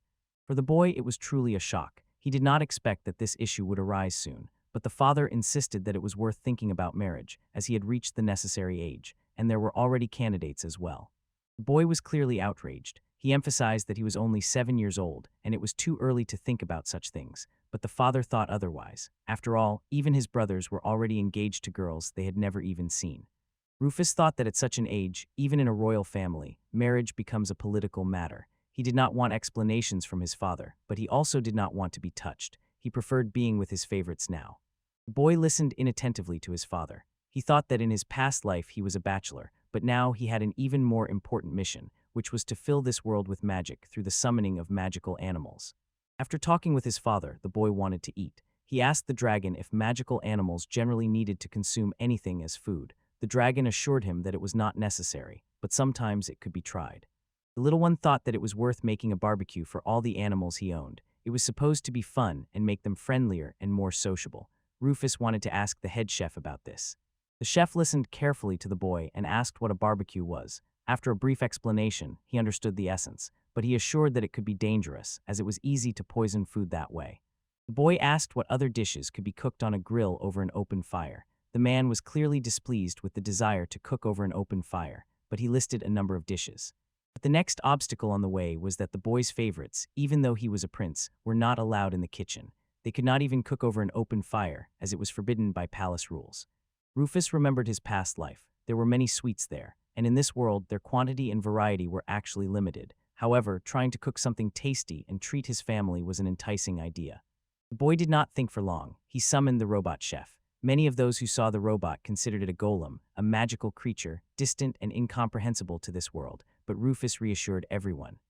For the boy, it was truly a shock. He did not expect that this issue would arise soon, but the father insisted that it was worth thinking about marriage, as he had reached the necessary age, and there were already candidates as well. The boy was clearly outraged. He emphasized that he was only 7 years old, and it was too early to think about such things, but the father thought otherwise. After all, even his brothers were already engaged to girls they had never even seen. Rufus thought that at such an age, even in a royal family, marriage becomes a political matter. He did not want explanations from his father, but he also did not want to be touched. He preferred being with his favorites now. The boy listened inattentively to his father. He thought that in his past life he was a bachelor, but now he had an even more important mission, which was to fill this world with magic through the summoning of magical animals. After talking with his father, the boy wanted to eat. He asked the dragon if magical animals generally needed to consume anything as food. The dragon assured him that it was not necessary, but sometimes it could be tried. The little one thought that it was worth making a barbecue for all the animals he owned. It was supposed to be fun and make them friendlier and more sociable. Rufus wanted to ask the head chef about this. The chef listened carefully to the boy and asked what a barbecue was. After a brief explanation, he understood the essence, but he assured that it could be dangerous, as it was easy to poison food that way. The boy asked what other dishes could be cooked on a grill over an open fire. The man was clearly displeased with the desire to cook over an open fire, but he listed a number of dishes. But the next obstacle on the way was that the boy's favorites, even though he was a prince, were not allowed in the kitchen. They could not even cook over an open fire, as it was forbidden by palace rules. Rufus remembered his past life. There were many sweets there, and in this world their quantity and variety were actually limited. However, trying to cook something tasty and treat his family was an enticing idea. The boy did not think for long. He summoned the robot chef. Many of those who saw the robot considered it a golem, a magical creature, distant and incomprehensible to this world, but Rufus reassured everyone.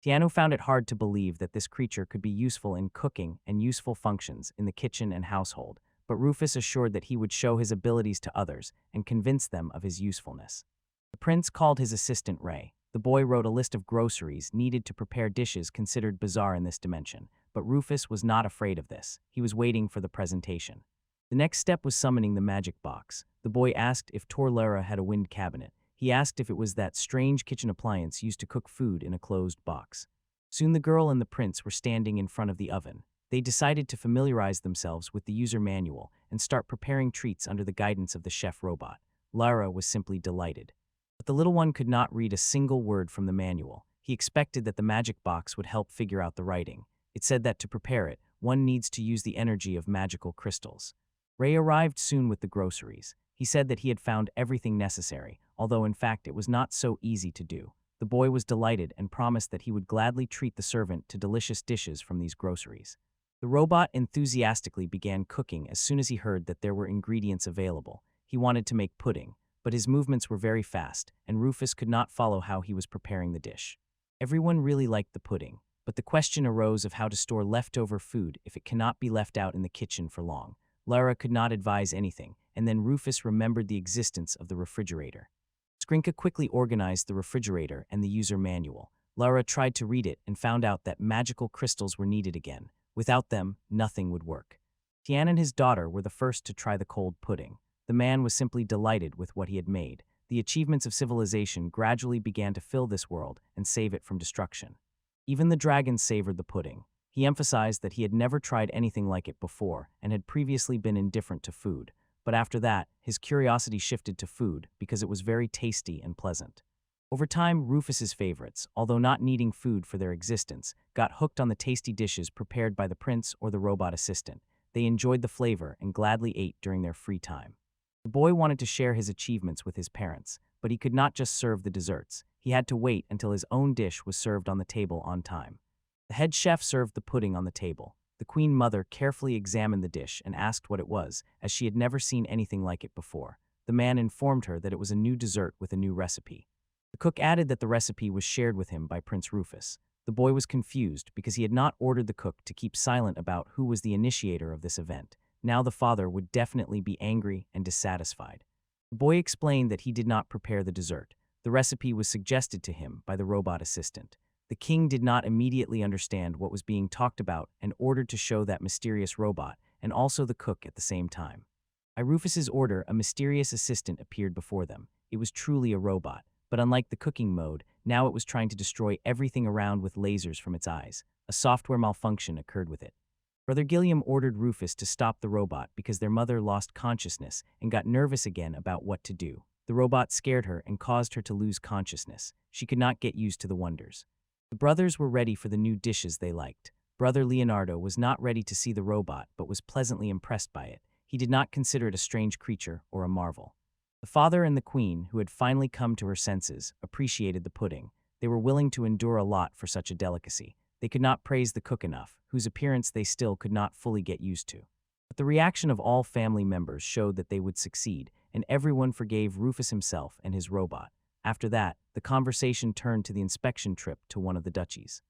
Tiano found it hard to believe that this creature could be useful in cooking and useful functions in the kitchen and household, but Rufus assured that he would show his abilities to others and convince them of his usefulness. The prince called his assistant Ray. The boy wrote a list of groceries needed to prepare dishes considered bizarre in this dimension, but Rufus was not afraid of this. He was waiting for the presentation. The next step was summoning the magic box. The boy asked if Torlara had a wind cabinet. He asked if it was that strange kitchen appliance used to cook food in a closed box. Soon the girl and the prince were standing in front of the oven. They decided to familiarize themselves with the user manual and start preparing treats under the guidance of the chef robot. Lara was simply delighted. But the little one could not read a single word from the manual. He expected that the magic box would help figure out the writing. It said that to prepare it, one needs to use the energy of magical crystals. Ray arrived soon with the groceries. He said that he had found everything necessary, although in fact it was not so easy to do. The boy was delighted and promised that he would gladly treat the servant to delicious dishes from these groceries. The robot enthusiastically began cooking as soon as he heard that there were ingredients available. He wanted to make pudding, but his movements were very fast, and Rufus could not follow how he was preparing the dish. Everyone really liked the pudding, but the question arose of how to store leftover food if it cannot be left out in the kitchen for long. Lara could not advise anything, and then Rufus remembered the existence of the refrigerator. Skrinka quickly organized the refrigerator and the user manual. Lara tried to read it and found out that magical crystals were needed again. Without them, nothing would work. Tian and his daughter were the first to try the cold pudding. The man was simply delighted with what he had made. The achievements of civilization gradually began to fill this world and save it from destruction. Even the dragon savored the pudding. He emphasized that he had never tried anything like it before and had previously been indifferent to food. But after that, his curiosity shifted to food because it was very tasty and pleasant. Over time, Rufus's favorites, although not needing food for their existence, got hooked on the tasty dishes prepared by the prince or the robot assistant. They enjoyed the flavor and gladly ate during their free time. The boy wanted to share his achievements with his parents, but he could not just serve the desserts. He had to wait until his own dish was served on the table on time. The head chef served the pudding on the table. The queen mother carefully examined the dish and asked what it was, as she had never seen anything like it before. The man informed her that it was a new dessert with a new recipe. The cook added that the recipe was shared with him by Prince Rufus. The boy was confused because he had not ordered the cook to keep silent about who was the initiator of this event. Now the father would definitely be angry and dissatisfied. The boy explained that he did not prepare the dessert. The recipe was suggested to him by the robot assistant. The king did not immediately understand what was being talked about and ordered to show that mysterious robot and also the cook at the same time. By Rufus's order, a mysterious assistant appeared before them. It was truly a robot, but unlike the cooking mode, now it was trying to destroy everything around with lasers from its eyes. A software malfunction occurred with it. Brother Gilliam ordered Rufus to stop the robot because their mother lost consciousness and got nervous again about what to do. The robot scared her and caused her to lose consciousness. She could not get used to the wonders. The brothers were ready for the new dishes they liked. Brother Leonardo was not ready to see the robot but was pleasantly impressed by it. He did not consider it a strange creature or a marvel. The father and the queen, who had finally come to her senses, appreciated the pudding. They were willing to endure a lot for such a delicacy. They could not praise the cook enough, whose appearance they still could not fully get used to. But the reaction of all family members showed that they would succeed, and everyone forgave Rufus himself and his robot. After that, the conversation turned to the inspection trip to one of the duchies.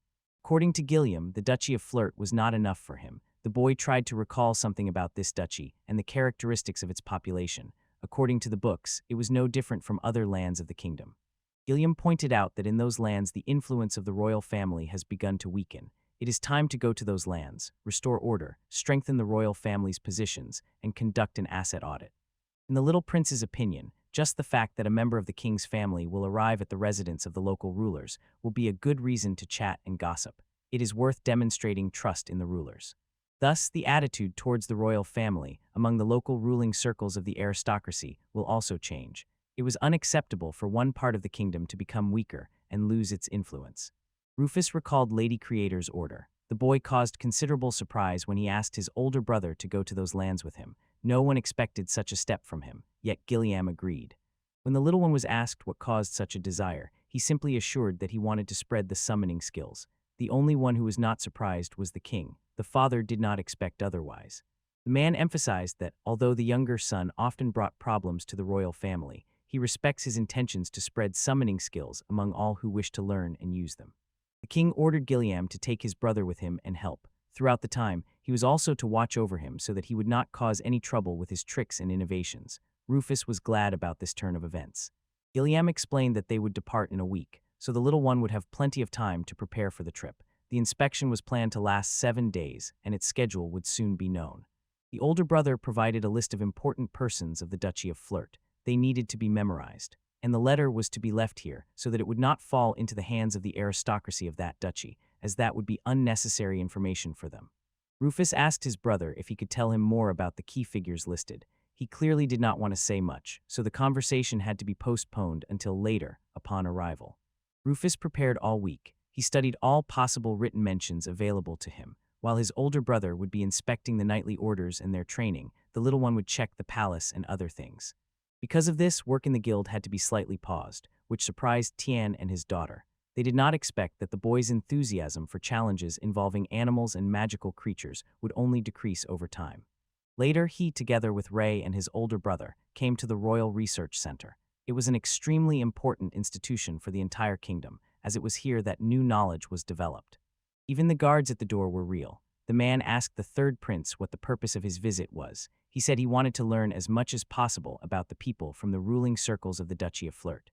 According to Gilliam, the Duchy of Flirt was not enough for him. The boy tried to recall something about this duchy and the characteristics of its population. According to the books, it was no different from other lands of the kingdom. Gilliam pointed out that in those lands the influence of the royal family has begun to weaken. It is time to go to those lands, restore order, strengthen the royal family's positions, and conduct an asset audit. In the little prince's opinion, just the fact that a member of the king's family will arrive at the residence of the local rulers will be a good reason to chat and gossip. It is worth demonstrating trust in the rulers. Thus, the attitude towards the royal family among the local ruling circles of the aristocracy will also change. It was unacceptable for one part of the kingdom to become weaker and lose its influence. Rufus recalled Lady Creator's order. The boy caused considerable surprise when he asked his older brother to go to those lands with him. No one expected such a step from him, yet Gilliam agreed. When the little one was asked what caused such a desire, he simply assured that he wanted to spread the summoning skills. The only one who was not surprised was the king. The father did not expect otherwise. The man emphasized that, although the younger son often brought problems to the royal family, he respects his intentions to spread summoning skills among all who wish to learn and use them. The king ordered Gilliam to take his brother with him and help. Throughout the time, he was also to watch over him so that he would not cause any trouble with his tricks and innovations. Rufus was glad about this turn of events. Gilliam explained that they would depart in a week, so the little one would have plenty of time to prepare for the trip. The inspection was planned to last 7 days, and its schedule would soon be known. The older brother provided a list of important persons of the Duchy of Flirt. They needed to be memorized, and the letter was to be left here so that it would not fall into the hands of the aristocracy of that duchy, as that would be unnecessary information for them. Rufus asked his brother if he could tell him more about the key figures listed. He clearly did not want to say much, so the conversation had to be postponed until later, upon arrival. Rufus prepared all week. He studied all possible written mentions available to him. While his older brother would be inspecting the knightly orders and their training, the little one would check the palace and other things. Because of this, work in the guild had to be slightly paused, which surprised Tian and his daughter. They did not expect that the boy's enthusiasm for challenges involving animals and magical creatures would only decrease over time. Later, he, together with Ray and his older brother, came to the Royal Research Center. It was an extremely important institution for the entire kingdom, as it was here that new knowledge was developed. Even the guards at the door were real. The man asked the third prince what the purpose of his visit was. He said he wanted to learn as much as possible about the people from the ruling circles of the Duchy of Flirt.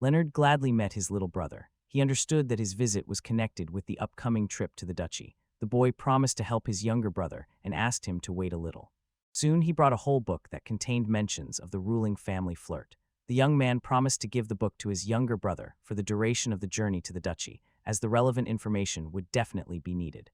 Leonard gladly met his little brother. He understood that his visit was connected with the upcoming trip to the duchy. The boy promised to help his younger brother and asked him to wait a little. Soon he brought a whole book that contained mentions of the ruling family Flirt. The young man promised to give the book to his younger brother for the duration of the journey to the duchy, as the relevant information would definitely be needed.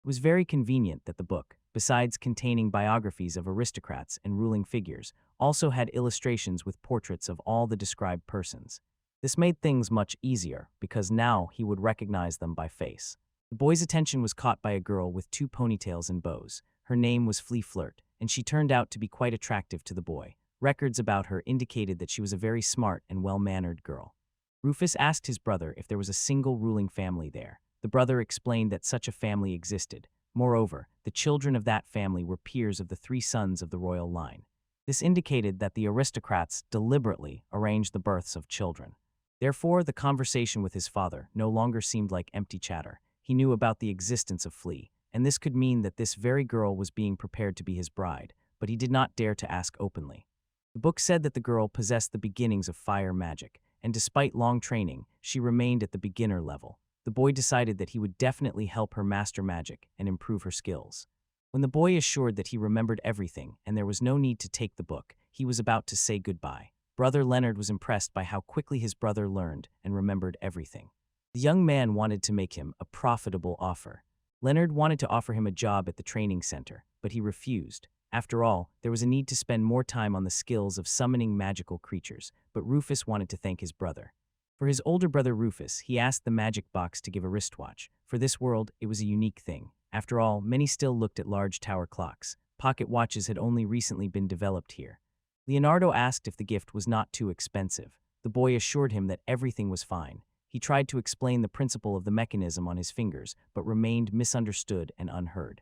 It was very convenient that the book, besides containing biographies of aristocrats and ruling figures, also had illustrations with portraits of all the described persons. This made things much easier, because now he would recognize them by face. The boy's attention was caught by a girl with 2 ponytails and bows. Her name was Flea Flirt, and she turned out to be quite attractive to the boy. Records about her indicated that she was a very smart and well-mannered girl. Rufus asked his brother if there was a single ruling family there. The brother explained that such a family existed. Moreover, the children of that family were peers of the 3 sons of the royal line. This indicated that the aristocrats deliberately arranged the births of children. Therefore, the conversation with his father no longer seemed like empty chatter. He knew about the existence of Flea, and this could mean that this very girl was being prepared to be his bride, but he did not dare to ask openly. The book said that the girl possessed the beginnings of fire magic, and despite long training, she remained at the beginner level. The boy decided that he would definitely help her master magic and improve her skills. When the boy assured that he remembered everything and there was no need to take the book, he was about to say goodbye. Brother Leonard was impressed by how quickly his brother learned and remembered everything. The young man wanted to make him a profitable offer. Leonard wanted to offer him a job at the training center, but he refused. After all, there was a need to spend more time on the skills of summoning magical creatures, but Rufus wanted to thank his brother. For his older brother Rufus, he asked the magic box to give a wristwatch. For this world, it was a unique thing. After all, many still looked at large tower clocks. Pocket watches had only recently been developed here. Leonardo asked if the gift was not too expensive. The boy assured him that everything was fine. He tried to explain the principle of the mechanism on his fingers, but remained misunderstood and unheard.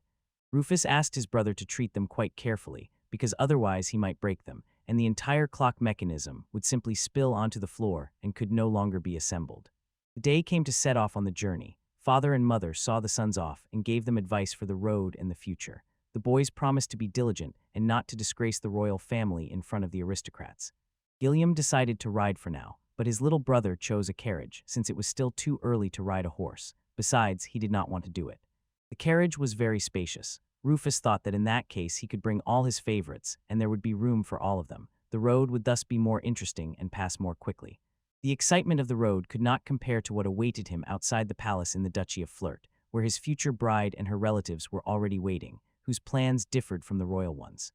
Rufus asked his brother to treat them quite carefully, because otherwise he might break them, and the entire clock mechanism would simply spill onto the floor and could no longer be assembled. The day came to set off on the journey. Father and mother saw the sons off and gave them advice for the road and the future. The boys promised to be diligent and not to disgrace the royal family in front of the aristocrats. Gilliam decided to ride for now, but his little brother chose a carriage since it was still too early to ride a horse. Besides, he did not want to do it. The carriage was very spacious. Rufus thought that in that case he could bring all his favorites and there would be room for all of them. The road would thus be more interesting and pass more quickly. The excitement of the road could not compare to what awaited him outside the palace in the Duchy of Flirt, where his future bride and her relatives were already waiting, whose plans differed from the royal ones.